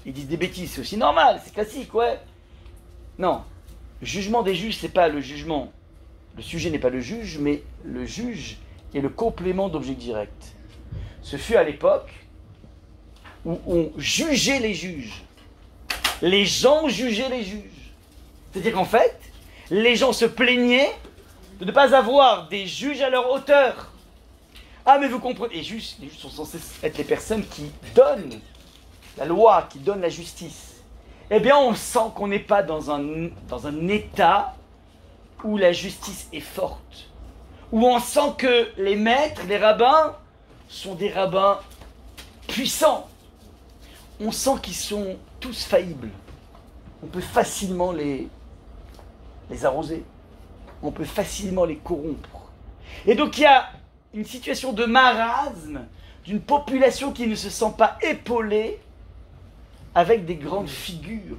ils disent des bêtises, c'est aussi normal, c'est classique, ouais. Non, le jugement des juges, c'est pas le jugement. Le sujet n'est pas le juge, mais le juge est le complément d'objet direct. Ce fut à l'époque où on jugeait les juges. Les gens jugeaient les juges. C'est-à-dire qu'en fait, les gens se plaignaient de ne pas avoir des juges à leur hauteur. Ah, mais vous comprenez, les juges sont censés être les personnes qui donnent la loi, qui donnent la justice. Eh bien, on sent qu'on n'est pas dans un état où la justice est forte, où on sent que les maîtres, les rabbins, sont des rabbins puissants. On sent qu'ils sont tous faillibles. On peut facilement les arroser. On peut facilement les corrompre. Et donc il y a une situation de marasme, d'une population qui ne se sent pas épaulée avec des grandes figures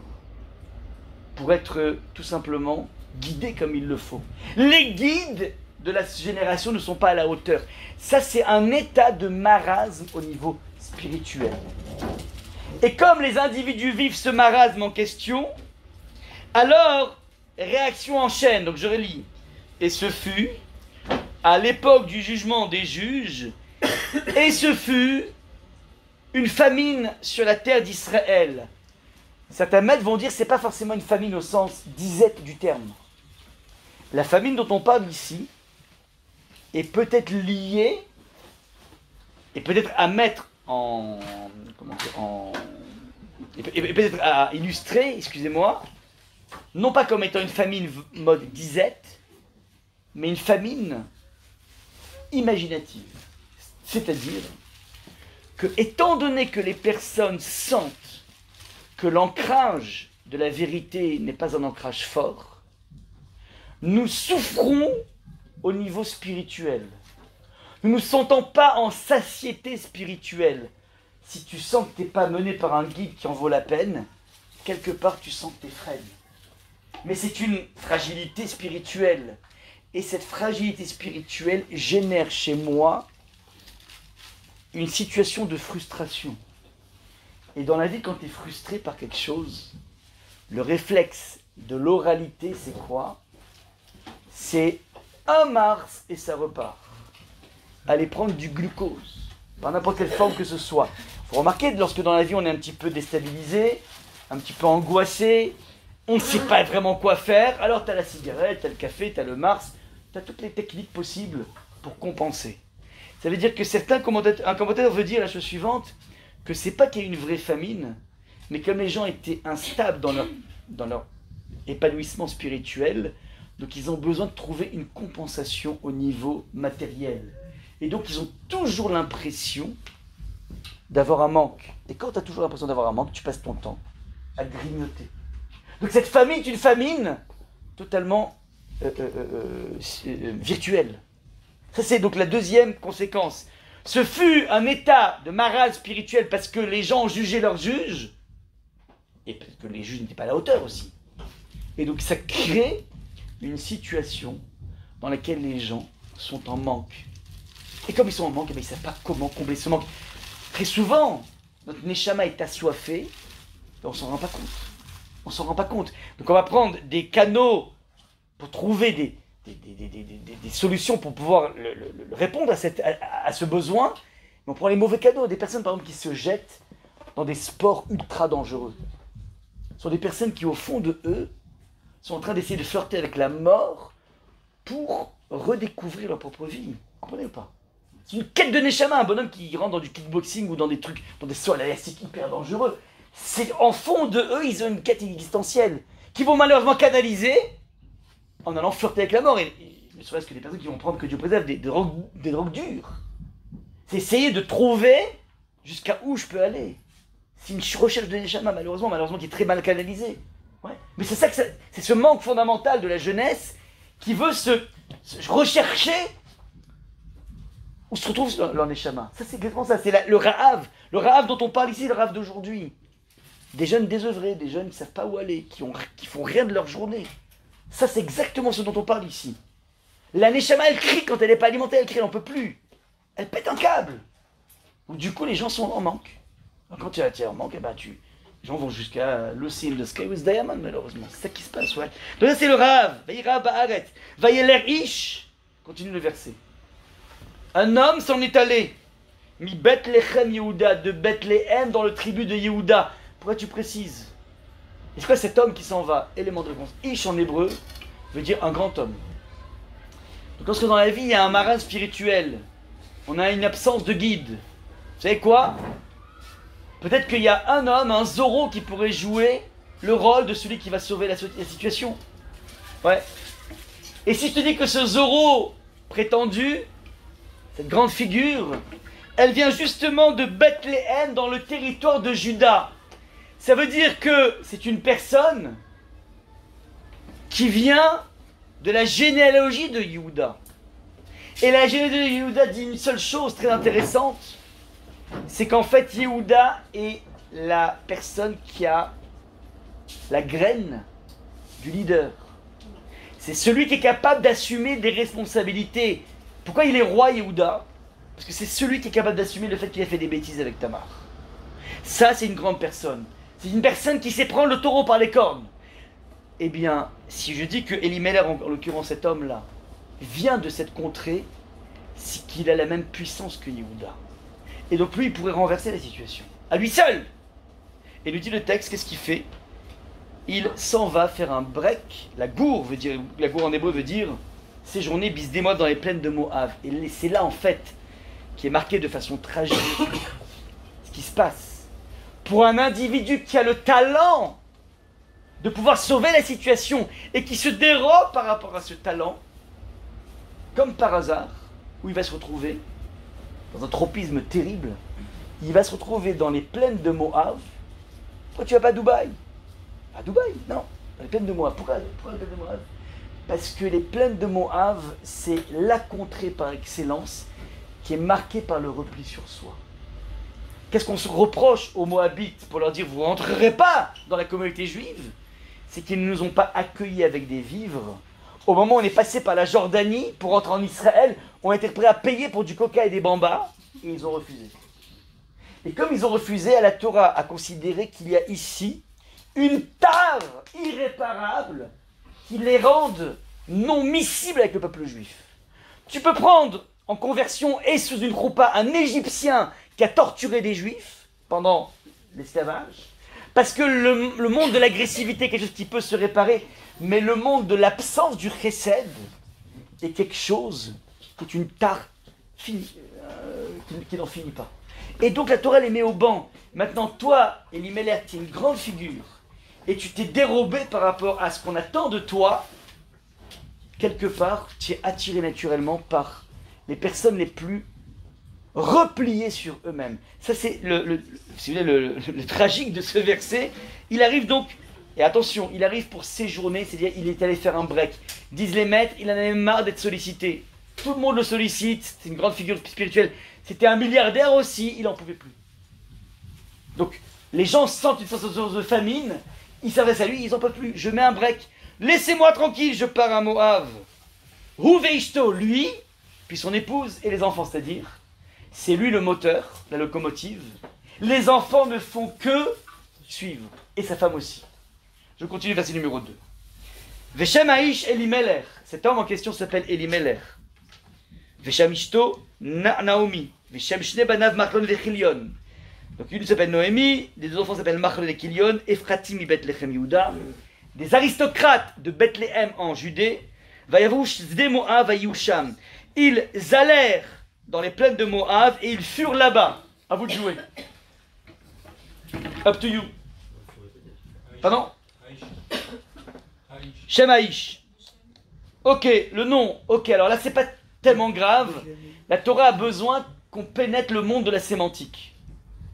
pour être tout simplement guidés comme il le faut. Les guides de la génération ne sont pas à la hauteur. Ça, c'est un état de marasme au niveau spirituel. Et comme les individus vivent ce marasme en question, alors, réaction en chaîne. Donc je relis. Et ce fut, à l'époque du jugement des juges, et ce fut une famine sur la terre d'Israël. Certains maîtres vont dire que ce n'est pas forcément une famine au sens disette du terme. La famine dont on parle ici est peut-être liée, et peut-être à mettre en... comment dire, et peut-être à illustrer, excusez-moi, non pas comme étant une famine mode disette, mais une famine imaginative. C'est-à-dire que, étant donné que les personnes sentent que l'ancrage de la vérité n'est pas un ancrage fort, nous souffrons au niveau spirituel. Nous ne nous sentons pas en satiété spirituelle. Si tu sens que tu n'es pas mené par un guide qui en vaut la peine, quelque part tu sens que tu es frêle. Mais c'est une fragilité spirituelle. Et cette fragilité spirituelle génère chez moi une situation de frustration. Et dans la vie, quand tu es frustré par quelque chose, le réflexe de l'oralité, c'est quoi? C'est un Mars et ça repart. Aller prendre du glucose, par n'importe quelle forme que ce soit. Il faut remarquer, lorsque dans la vie on est un petit peu déstabilisé, un petit peu angoissé, on ne sait pas vraiment quoi faire, alors tu as la cigarette, tu as le café, tu as le Mars, tu as toutes les techniques possibles pour compenser. Ça veut dire que un commentateur veut dire la chose suivante, que c'est pas qu'il y a une vraie famine, mais comme les gens étaient instables dans leur épanouissement spirituel, donc ils ont besoin de trouver une compensation au niveau matériel. Et donc ils ont toujours l'impression d'avoir un manque. Et quand tu as toujours l'impression d'avoir un manque, tu passes ton temps à grignoter. Donc cette famine est une famine totalement virtuelle. Ça c'est donc la deuxième conséquence. Ce fut un état de marasme spirituel parce que les gens jugeaient leurs juges, et parce que les juges n'étaient pas à la hauteur aussi. Et donc ça crée une situation dans laquelle les gens sont en manque. Et comme ils sont en manque, ils ne savent pas comment combler ce manque. Très souvent, notre neshama est assoiffé, et on ne s'en rend pas compte. On s'en rend pas compte. Donc on va prendre des canaux pour trouver des solutions pour pouvoir répondre à ce besoin. Mais on prend les mauvais canaux. Des personnes, par exemple, qui se jettent dans des sports ultra dangereux. Ce sont des personnes qui, au fond de eux, sont en train d'essayer de flirter avec la mort pour redécouvrir leur propre vie. Vous comprenez ou pas? C'est une quête de neshama, un bonhomme qui rentre dans du kickboxing ou dans des trucs, dans des sauts à l'élastique hyper dangereux. C'est en fond de eux, ils ont une quête existentielle qui vont malheureusement canaliser en allant flirter avec la mort. Et ne serait-ce que des personnes qui vont prendre, que Dieu préserve, des drogues dures. C'est essayer de trouver jusqu'à où je peux aller. C'est une recherche de neshama, malheureusement, qui est très mal canalisée. Ouais. Mais c'est ça que c'est ce manque fondamental de la jeunesse qui veut se rechercher où se retrouve leur neshama. Ça, c'est exactement ça. C'est le ra'av. Le ra'av dont on parle ici, le ra'av d'aujourd'hui. Des jeunes désœuvrés, des jeunes qui ne savent pas où aller, qui font rien de leur journée. Ça, c'est exactement ce dont on parle ici. La neshama, elle crie quand elle n'est pas alimentée, elle crie, elle n'en peut plus. Elle pète un câble. Donc, du coup, les gens sont en manque. Alors, quand tu es en manque, eh ben, tu Les gens vont jusqu'à Lucy in the Sky with Diamond, malheureusement. C'est ça qui se passe, ouais. Donc là, c'est le Rav. Vaïra Ba'aret. Vaïeler Ish. Continue le verset. Un homme s'en est allé. Mi Bethléem Yehuda. De Bethléem dans le tribu de Yehuda. Pourquoi tu précises? Et c'est quoi cet homme qui s'en va? Élément de réponse. Ish en hébreu veut dire un grand homme. Donc lorsque dans la vie, il y a un marin spirituel, on a une absence de guide. Vous savez quoi? Peut-être qu'il y a un homme, un Zorro, qui pourrait jouer le rôle de celui qui va sauver la situation. Ouais. Et si je te dis que ce Zorro prétendu, cette grande figure, elle vient justement de Bethléem dans le territoire de Juda. Ça veut dire que c'est une personne qui vient de la généalogie de Yehuda. Et la généalogie de Yehuda dit une seule chose très intéressante, c'est qu'en fait Yehuda est la personne qui a la graine du leader. C'est celui qui est capable d'assumer des responsabilités. Pourquoi il est roi Yehuda? Parce que c'est celui qui est capable d'assumer le fait qu'il a fait des bêtises avec Tamar. Ça, c'est une grande personne. C'est une personne qui sait prendre le taureau par les cornes. Eh bien, si je dis que Elimelech, en l'occurrence cet homme-là, vient de cette contrée, c'est qu'il a la même puissance que Yehuda. Et donc lui, il pourrait renverser la situation. À lui seul. Et nous dit le texte, qu'est-ce qu'il fait? Il s'en va faire un break. La gour en hébreu veut dire séjourner bisdémois dans les plaines de Moab. Et c'est là en fait qui est marqué de façon tragique ce qui se passe. Pour un individu qui a le talent de pouvoir sauver la situation et qui se dérobe par rapport à ce talent, comme par hasard, où il va se retrouver dans un tropisme terrible, il va se retrouver dans les plaines de Moab. Pourquoi tu vas pas à Dubaï? À Dubaï? Non, dans les plaines de Moab. Pourquoi les plaines de Moab? Parce que les plaines de Moab, c'est la contrée par excellence qui est marquée par le repli sur soi. Qu'est-ce qu'on se reproche aux Moabites pour leur dire vous ne rentrerez pas dans la communauté juive? C'est qu'ils ne nous ont pas accueillis avec des vivres. Au moment où on est passé par la Jordanie pour rentrer en Israël, on était prêts à payer pour du coca et des bambas, et ils ont refusé. Et comme ils ont refusé, la Torah a considéré qu'il y a ici une tare irréparable qui les rende non miscibles avec le peuple juif. Tu peux prendre en conversion et sous une choupa un Égyptien qui a torturé des Juifs pendant l'esclavage, parce que le monde de l'agressivité est quelque chose qui peut se réparer, mais le monde de l'absence du chesed est quelque chose qui est une tare qui n'en finit pas. Et donc la Torah les met au banc. Maintenant, toi, Elimelech, tu es une grande figure, et tu t'es dérobé par rapport à ce qu'on attend de toi. Quelque part, tu es attiré naturellement par les personnes les plus repliés sur eux-mêmes. Ça, c'est le tragique de ce verset. Il arrive donc, et attention, il arrive pour séjourner, c'est-à-dire il est allé faire un break. Disent les maîtres, il en avait marre d'être sollicité. Tout le monde le sollicite, c'est une grande figure spirituelle. C'était un milliardaire aussi, il n'en pouvait plus. Donc, les gens sentent une sensation de famine, ils s'adressent à lui, ils n'en peuvent plus. Je mets un break. Laissez-moi tranquille, je pars à Moab. Rouveishto, lui, puis son épouse et les enfants, c'est-à-dire, c'est lui le moteur, la locomotive. Les enfants ne font que suivre, et sa femme aussi. Je continue, verset numéro 2. Veshem Aish Elimelech, cet homme en question s'appelle Elimelech. Veshem Ishto Naomi. Veshem Shne Banav Machlon Vechilion. Donc une s'appelle Noémie, les deux enfants s'appellent Machlon et Kilion, Ephratim et Bethléem Yehuda. Des aristocrates de Bethléem en Judée. Vayavush Zde Moab Vayusham. Ils allèrent dans les plaines de Moab et ils furent là-bas. À vous de jouer. Up to you. Pardon? Shem Aish. Ok, le nom. Ok, alors là c'est pas tellement grave. La Torah a besoin qu'on pénètre le monde de la sémantique.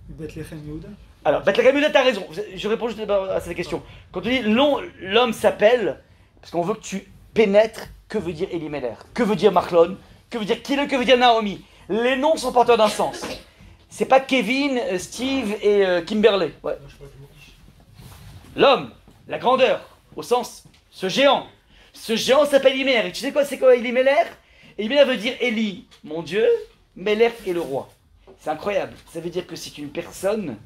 Bethléem Yehuda. Alors, Bethléem Yehuda, t'as raison. Je réponds juste à cette question. Quand on dit l'homme s'appelle, parce qu'on veut que tu pénètres, que veut dire Elimelech? Que veut dire Machlon? Que veut dire Kilo? Que veut dire Naomi? Les noms sont porteurs d'un sens. C'est pas Kevin, Steve et Kimberley. Ouais. L'homme, la grandeur, au sens, ce géant. Ce géant s'appelle Elimelech. Et tu sais quoi, c'est quoi Elimelech? Elimelech veut dire Eli, mon Dieu, Melech est le roi. C'est incroyable. Ça veut dire que c'est une personne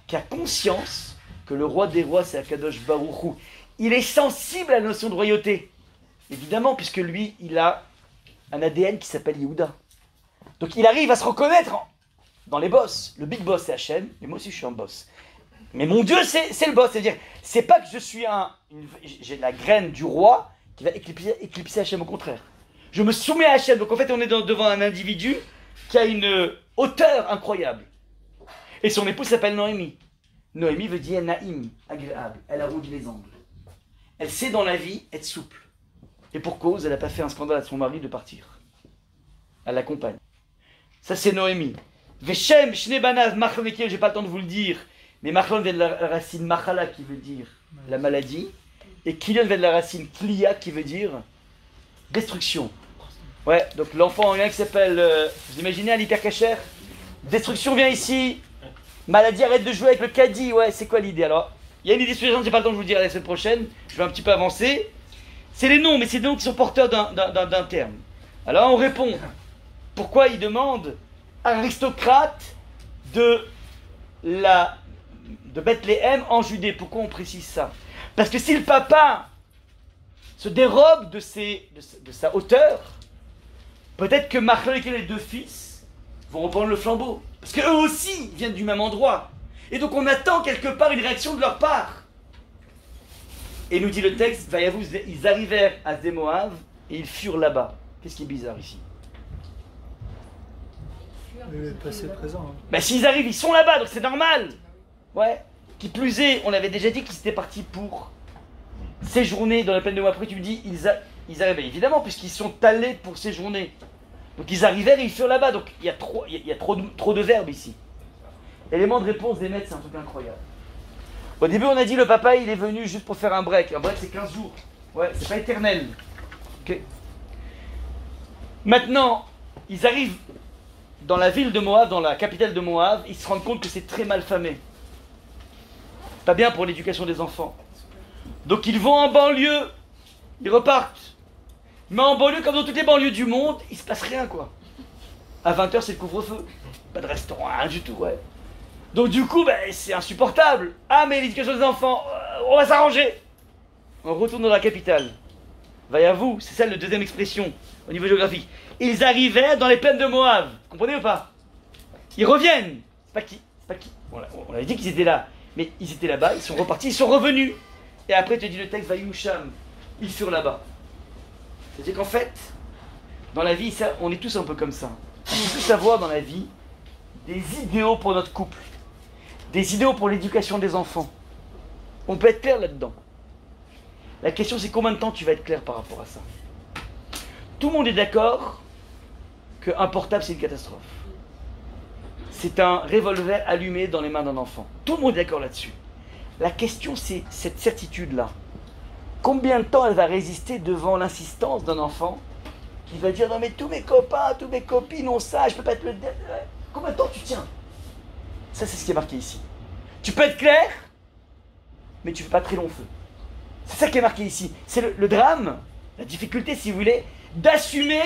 qui a conscience que le roi des rois, c'est Akadosh Baruch Hu. Il est sensible à la notion de royauté. Évidemment, puisque lui, il a un ADN qui s'appelle Yehuda. Donc il arrive à se reconnaître dans les boss. Le big boss, c'est Hachem, et moi aussi, je suis un boss. Mais mon Dieu, c'est le boss. C'est-à-dire, c'est pas que je suis j'ai la graine du roi qui va éclipser Hachem, au contraire. Je me soumets à Hachem. Donc en fait, on est devant un individu qui a une hauteur incroyable. Et son épouse s'appelle Noémie. Noémie veut dire naïm, agréable. Elle arrondit les angles. Elle sait dans la vie être souple. Et pour cause, elle n'a pas fait un scandale à son mari de partir. Elle l'accompagne. Ça, c'est Noémie. Veshem, Shnebanav, Machlon, j'ai pas le temps de vous le dire, mais Machlon vient de la racine Machala qui veut dire la maladie, et Kilion vient de la racine Klia qui veut dire destruction. Ouais, donc l'enfant en rien qui s'appelle, vous imaginez un hypercachère. Destruction vient ici, maladie arrête de jouer avec le caddie, ouais, c'est quoi l'idée alors? Il y a une idée sous-jacente, j'ai pas le temps de vous le dire la semaine prochaine, je vais un petit peu avancer. C'est les noms, mais c'est des noms qui sont porteurs d'un terme. Alors on répond, pourquoi il demande aristocrate de Bethléem en Judée? Pourquoi on précise ça? Parce que si le papa se dérobe de sa hauteur, peut-être que Machlon et les deux fils vont reprendre le flambeau. Parce qu'eux aussi viennent du même endroit. Et donc on attend quelque part une réaction de leur part. Et nous dit le texte, ils arrivèrent à Zémoav et ils furent là-bas. Qu'est-ce qui est bizarre ici? Le passé présent. Ben s'ils arrivent, ils sont là-bas, donc c'est normal. Ouais. Qui plus est, on avait déjà dit qu'ils étaient partis pour séjourner dans la plaine de Moab. Après tu me dis, ils arrivaient évidemment, puisqu'ils sont allés pour séjourner. Donc ils arrivèrent et ils furent là-bas. Donc il y a trop de verbes ici. Élément de réponse des maîtres, c'est un truc incroyable. Au début, on a dit le papa, il est venu juste pour faire un break. Un break, c'est 15 jours. Ouais, c'est pas éternel. Ok. Maintenant, ils arrivent dans la ville de Moab, dans la capitale de Moab, ils se rendent compte que c'est très mal famé. Pas bien pour l'éducation des enfants. Donc ils vont en banlieue, ils repartent. Mais en banlieue, comme dans toutes les banlieues du monde, il se passe rien, quoi. À 20h, c'est le couvre-feu. Pas de restaurant, rien du tout, ouais. Donc du coup, c'est insupportable. Ah, mais l'éducation des enfants, on va s'arranger. On retourne dans la capitale. Vaille à vous, c'est ça la deuxième expression au niveau géographique. Ils arrivaient dans les plaines de Moab. Comprenez ou pas? Ils reviennent. C'est pas qui. On avait dit qu'ils étaient là. Mais ils étaient là-bas, ils sont repartis, ils sont revenus. Et après, te dit le texte, Vaïoucham. Ils furent là-bas. C'est-à-dire qu'en fait, dans la vie, ça, on est tous un peu comme ça. On peut tous avoir dans la vie des idéaux pour notre couple. Des idéaux pour l'éducation des enfants. On peut être clair là-dedans. La question, c'est combien de temps tu vas être clair par rapport à ça? Tout le monde est d'accord qu'un portable, c'est une catastrophe. C'est un revolver allumé dans les mains d'un enfant. Tout le monde est d'accord là-dessus. La question, c'est cette certitude-là. Combien de temps elle va résister devant l'insistance d'un enfant qui va dire « Non mais tous mes copains, toutes mes copines ont ça, je peux pas être le... » Combien de temps tu tiens? Ça, c'est ce qui est marqué ici. Tu peux être clair, mais tu ne fais pas très long feu. C'est ça qui est marqué ici. C'est le drame, la difficulté, si vous voulez, d'assumer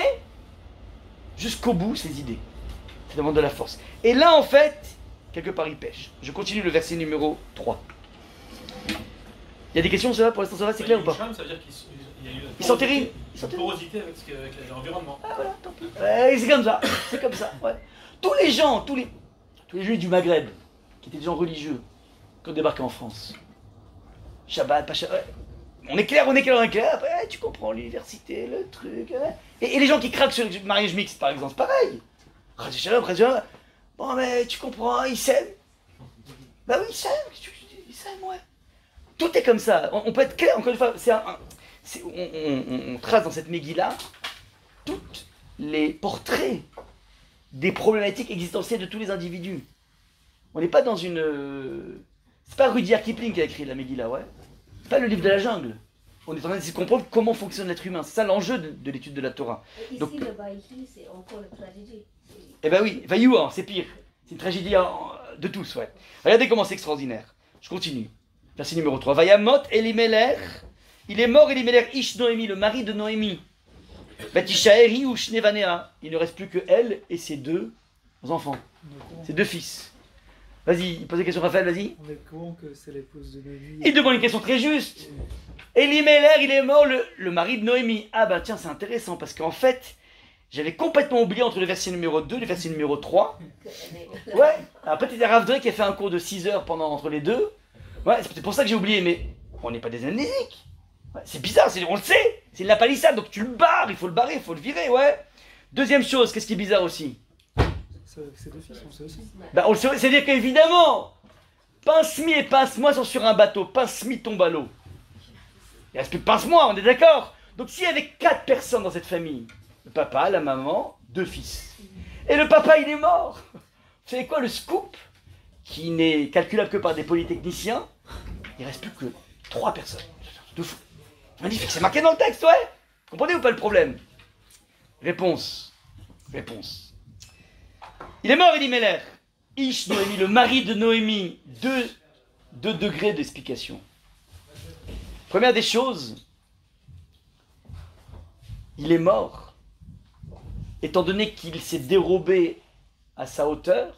jusqu'au bout ses idées. Ça demande de la force. Et là, en fait, quelque part, il pêche. Je continue le verset numéro 3. Il y a des questions, ça va? Pour l'instant, ça va? C'est clair ou pas? Ça veut dire qu'il y a eu Ils sont terribles. une porosité avec l'environnement. Ah voilà, tant pis. C'est comme ça. C'est comme ça. Ouais. Tous les gens, tous les juifs du Maghreb, qui étaient des gens religieux, qui ont débarqué en France. Shabbat, pas Shabbat. On est clair. Après, tu comprends l'université, le truc. Et les gens qui craquent sur le mariage mixte, par exemple, c'est pareil. Shalom. Bon, mais tu comprends, ils s'aiment. Bah oui, ils s'aiment, ouais. Tout est comme ça. On peut être clair, encore une fois. On trace dans cette Megillah tous les portraits des problématiques existentielles de tous les individus. On n'est pas dans une... C'est pas Rudyard Kipling qui a écrit la Megillah, ouais. C'est pas le livre de la jungle. On est en train d'essayer de comprendre comment fonctionne l'être humain. C'est ça l'enjeu de l'étude de la Torah. Ici, donc, le Vaïchi, c'est encore une tragédie. Eh ben oui, Vaïou, c'est pire. C'est une tragédie de tous, ouais. Regardez comment c'est extraordinaire. Je continue. Verset numéro 3. Vayamot Elimelech. Il est mort Elimelech Ish Noémie, le mari de Noémie. Batishaeri ou Shnevanea. Il ne reste plus que elle et ses deux enfants. Ses deux fils. Vas-y, pose des questions, Raphaël, vas-y. On est au courant que c'est l'épouse de Noémie. Il demande une question très juste. Elimelech, il est mort, le mari de Noémie. Ah bah tiens, c'est intéressant parce qu'en fait, j'avais complètement oublié entre le verset numéro 2 et le verset numéro 3. Ouais, après il y a Rav Drey qui a fait un cours de 6 heures entre les deux. Ouais, c'est peut-être pour ça que j'ai oublié, mais on n'est pas des amnésiques. Ouais, c'est bizarre, on le sait, c'est de la palissade, donc tu le barres, il faut le barrer, il faut le virer, ouais. Deuxième chose, qu'est-ce qui est bizarre aussi? C'est deux fils, on sait aussi. Bah on le sait, c'est-à-dire qu'évidemment, pince-mi et pince-moi sont sur un bateau, pince-mi tombe à l'eau. Il reste plus que pince-moi, on est d'accord? Donc s'il y avait 4 personnes dans cette famille, le papa, la maman, 2 fils. Et le papa, il est mort. Vous savez quoi, le scoop, qui n'est calculable que par des polytechniciens, il reste plus que 3 personnes. De fou. Magnifique, c'est marqué dans le texte, ouais. Comprenez ou pas le problème? Réponse. Réponse. Il est mort, Elimelech. Ish Noémie, le mari de Noémie. Deux degrés d'explication. Première des choses, il est mort, étant donné qu'il s'est dérobé à sa hauteur,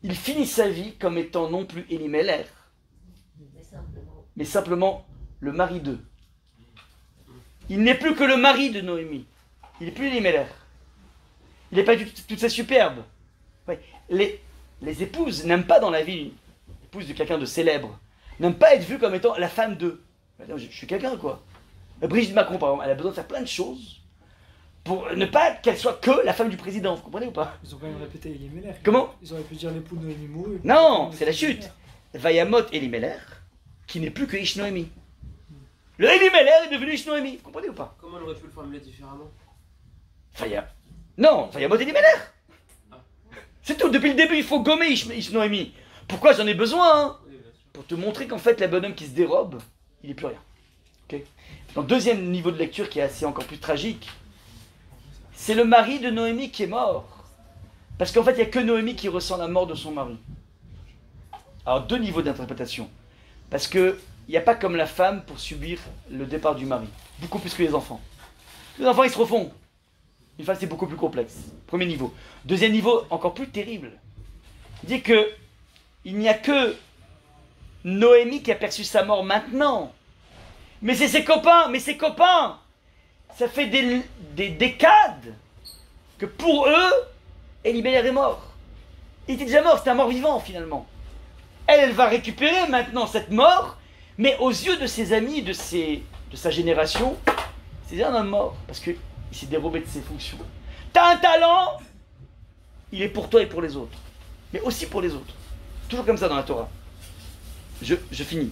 il finit sa vie comme étant non plus Elimelech, mais simplement le mari d'eux. Il n'est plus que le mari de Noémie. Il n'est plus Elimelech. Il n'est pas toute sa superbe. Ouais. Les épouses n'aiment pas dans la vie, l'épouse de quelqu'un de célèbre, n'aiment pas être vue comme étant la femme d'eux. Je suis quelqu'un, quoi. Brigitte Macron, par exemple, elle a besoin de faire plein de choses pour ne pas qu'elle soit que la femme du président. Vous comprenez ou pas? Ils ont quand même répété Elimelech. Comment? Ils auraient pu dire l'époux de Noémie mourut. Non, c'est la chute. Vayamot Elimelech, qui n'est plus que Ish Noémie. Le Elimelech est devenu Ish Noémie. Vous comprenez ou pas? Comment on aurait pu le formuler différemment? Non, Vayamot Elimelech. C'est tout, depuis le début, il faut gommer Ish Noémie. Pourquoi j'en ai besoin, hein? Pour te montrer qu'en fait, le bonhomme qui se dérobe, il n'est plus rien. Okay. Donc, deuxième niveau de lecture qui est assez encore plus tragique, c'est le mari de Noémie qui est mort. Parce qu'en fait, il n'y a que Noémie qui ressent la mort de son mari. Alors, 2 niveaux d'interprétation. Parce qu'il n'y a pas comme la femme pour subir le départ du mari. Beaucoup plus que les enfants. Les enfants, ils se refont. Une femme, c'est beaucoup plus complexe. Premier niveau. Deuxième niveau, encore plus terrible. Il dit que il n'y a que Noémie qui a perçu sa mort maintenant. Mais c'est ses copains, ça fait des décades que pour eux, Elimelech est mort. Il était déjà mort, c'était un mort vivant finalement. Elle va récupérer maintenant cette mort, mais aux yeux de ses amis, de sa génération, c'est déjà un homme mort, parce qu'il s'est dérobé de ses fonctions. T'as un talent, il est pour toi et pour les autres, mais aussi pour les autres. Toujours comme ça dans la Torah. Je finis.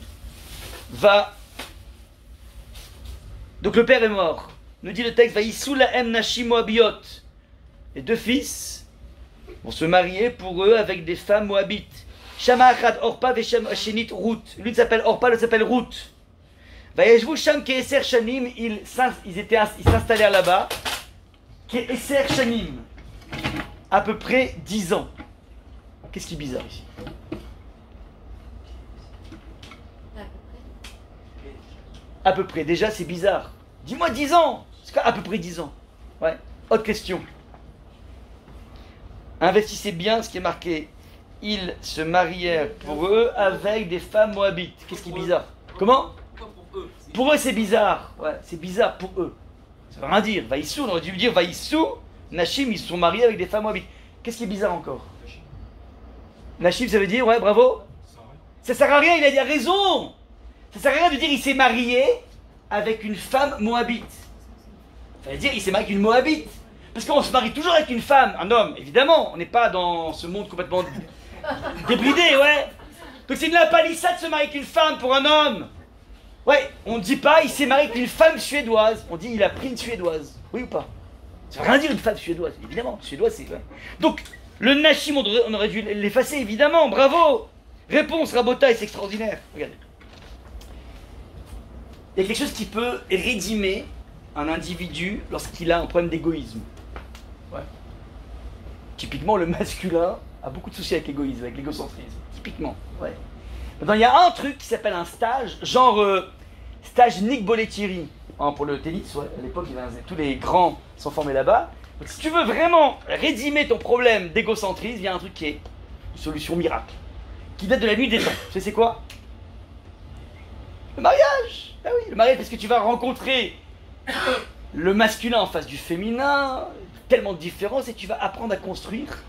Donc le père est mort. Nous dit le texte, Vaïssou lahem nashim moabiot. Les 2 fils vont se marier pour eux avec des femmes moabites. Shama achad Orpa veshem Hashenit Ruth. L'une s'appelle Orpa, l'autre s'appelle Ruth. Vayeshvu sham keeser shanim. Ils s'installèrent là-bas. Keeser shanim. À peu près 10 ans. Qu'est-ce qui est bizarre ici? À peu près, déjà c'est bizarre. Dis-moi 10 ans. C'est à peu près 10 ans. Ouais. Autre question. Investissez bien ce qui est marqué. Ils se marièrent pour eux avec des femmes moabites. Qu'est-ce qui est bizarre? Comment? Pour eux c'est bizarre. Ouais, c'est bizarre pour eux. Ça veut rien dire. Vaïssou, on aurait dû dire Vaïssou, Nashim, ils se sont mariés avec des femmes moabites. Qu'est-ce qui est bizarre encore? Nashim, ça veut dire, ouais, bravo. Ça sert à rien, il a dit raison. Ça sert à rien de dire il s'est marié avec une femme moabite. Ça veut dire il s'est marié avec une moabite. Parce qu'on se marie toujours avec une femme, un homme, évidemment. On n'est pas dans ce monde complètement débridé, ouais. Donc c'est de la palissade de se marier avec une femme pour un homme. Ouais, on ne dit pas il s'est marié avec une femme suédoise. On dit il a pris une suédoise. Oui ou pas? Ça veut rien dire une femme suédoise, évidemment. Suédoise, c'est... Ouais. Donc, le Nashim, on aurait dû l'effacer, évidemment. Bravo. Réponse, Rabotaï, c'est extraordinaire. Regardez. Il y a quelque chose qui peut rédimer un individu lorsqu'il a un problème d'égoïsme. Ouais. Typiquement, le masculin a beaucoup de soucis avec l'égoïsme, avec l'égocentrisme. Typiquement, ouais. Maintenant, il y a un truc qui s'appelle un stage, genre stage Nick Bollettieri. Hein, pour le tennis, ouais. À l'époque, tous les grands sont formés là-bas. Donc, si tu veux vraiment rédimer ton problème d'égocentrisme, il y a un truc qui est une solution miracle, qui date de la nuit des temps. Tu sais c'est quoi? Le mariage. Ah oui, le mariage, parce que tu vas rencontrer le masculin en face du féminin, tellement de différences, et tu vas apprendre à construire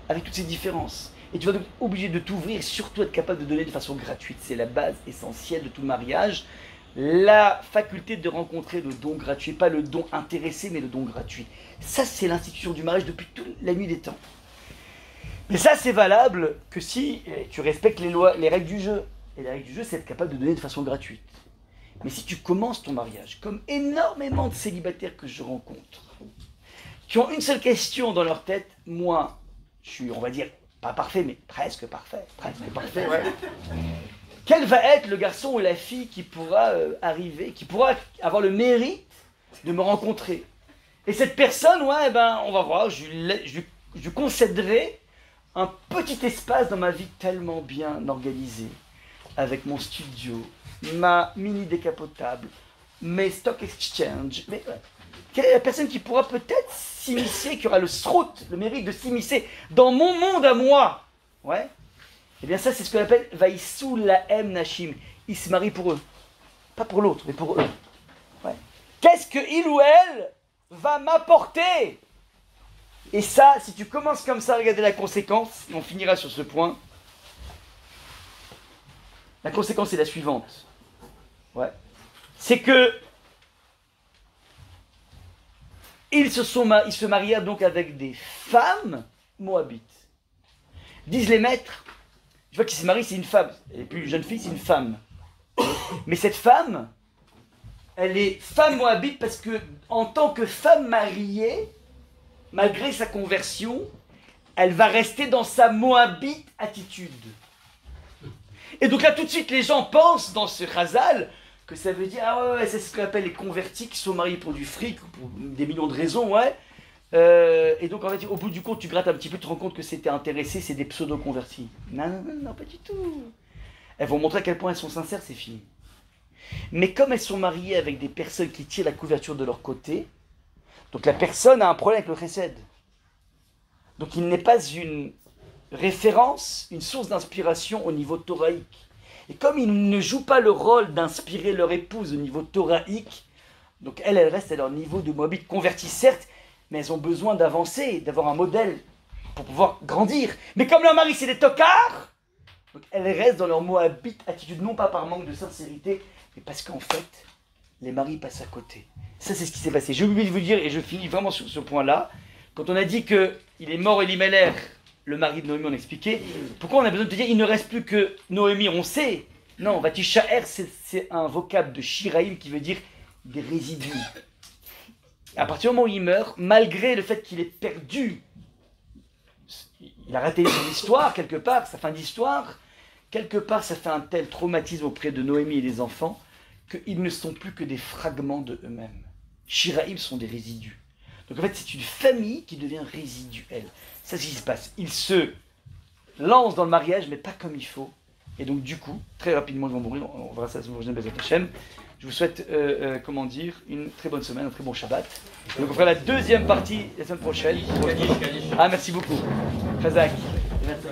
avec toutes ces différences. Et tu vas donc être obligé de t'ouvrir, surtout être capable de donner de façon gratuite. C'est la base essentielle de tout mariage. La faculté de rencontrer le don gratuit, pas le don intéressé, mais le don gratuit. Ça, c'est l'institution du mariage depuis toute la nuit des temps. Mais ça, c'est valable que si tu respectes les lois, les règles du jeu. Et les règles du jeu, c'est être capable de donner de façon gratuite. Mais si tu commences ton mariage, comme énormément de célibataires que je rencontre, qui ont une seule question dans leur tête, moi, je suis, on va dire, pas parfait, mais presque parfait, ouais. Quel va être le garçon ou la fille qui pourra arriver, qui pourra avoir le mérite de me rencontrer? Et cette personne, ouais, ben, on va voir, je lui concéderai un petit espace dans ma vie tellement bien organisé, avec mon studio, ma mini décapotable, mes stock exchange. Mais quelle est la personne qui pourra peut-être s'immiscer, qui aura le srout, le mérite de s'immiscer dans mon monde à moi? Ouais. Eh bien ça, c'est ce qu'on appelle Vaïsou Lahem Nashim. Ils se marient pour eux. Pas pour l'autre, mais pour eux. Ouais. Qu'est-ce que il ou elle va m'apporter? Et ça, si tu commences comme ça à regarder la conséquence, et on finira sur ce point, la conséquence est la suivante. Ouais. C'est que ils se marièrent donc avec des femmes moabites. Disent les maîtres, je vois qu'il se marie, c'est une femme. Et puis une jeune fille, c'est une femme. Mais cette femme, elle est femme moabite parce que, en tant que femme mariée, malgré sa conversion, elle va rester dans sa moabite attitude. Et donc là, tout de suite, les gens pensent dans ce chazal que ça veut dire, ah ouais, c'est ce qu'on appelle les convertis qui sont mariés pour du fric, pour des millions de raisons, ouais. Et donc en fait, au bout du compte, tu grattes un petit peu, tu te rends compte que c'était intéressé, c'est des pseudo-convertis. Non, pas du tout. Elles vont montrer à quel point elles sont sincères, ces filles. Mais comme elles sont mariées avec des personnes qui tirent la couverture de leur côté, donc la personne a un problème avec le chesed. Donc il n'est pas une référence, une source d'inspiration au niveau thoraïque. Et comme ils ne jouent pas le rôle d'inspirer leur épouse au niveau thoraïque, donc elles restent à leur niveau de moabite converti, certes, mais elles ont besoin d'avancer, d'avoir un modèle pour pouvoir grandir. Mais comme leur mari c'est des tocards, donc elles restent dans leur moabite attitude, non pas par manque de sincérité, mais parce qu'en fait, les maris passent à côté. Ça, c'est ce qui s'est passé. J'ai oublié de vous dire, et je finis vraiment sur ce point-là, quand on a dit qu'il est mort Elimelech, le mari de Noémie, on expliquait, pourquoi on a besoin de te dire, il ne reste plus que Noémie, on sait. Non, Vatishaer, c'est un vocable de Shiraïm qui veut dire des résidus. À partir du moment où il meurt, malgré le fait qu'il ait perdu, il a raté son histoire quelque part, sa fin d'histoire, quelque part ça fait un tel traumatisme auprès de Noémie et des enfants qu'ils ne sont plus que des fragments de eux-mêmes. Shiraïm sont des résidus. Donc en fait c'est une famille qui devient résiduelle. C'est ce qui se passe. Ils se lancent dans le mariage mais pas comme il faut. Et donc du coup, très rapidement ils vont mourir, on verra ça sur le prochain Bezat Hashem. Je vous souhaite, une très bonne semaine, un très bon Shabbat. Donc on fera la deuxième partie la semaine prochaine. Ah, merci beaucoup. Chazak. Merci.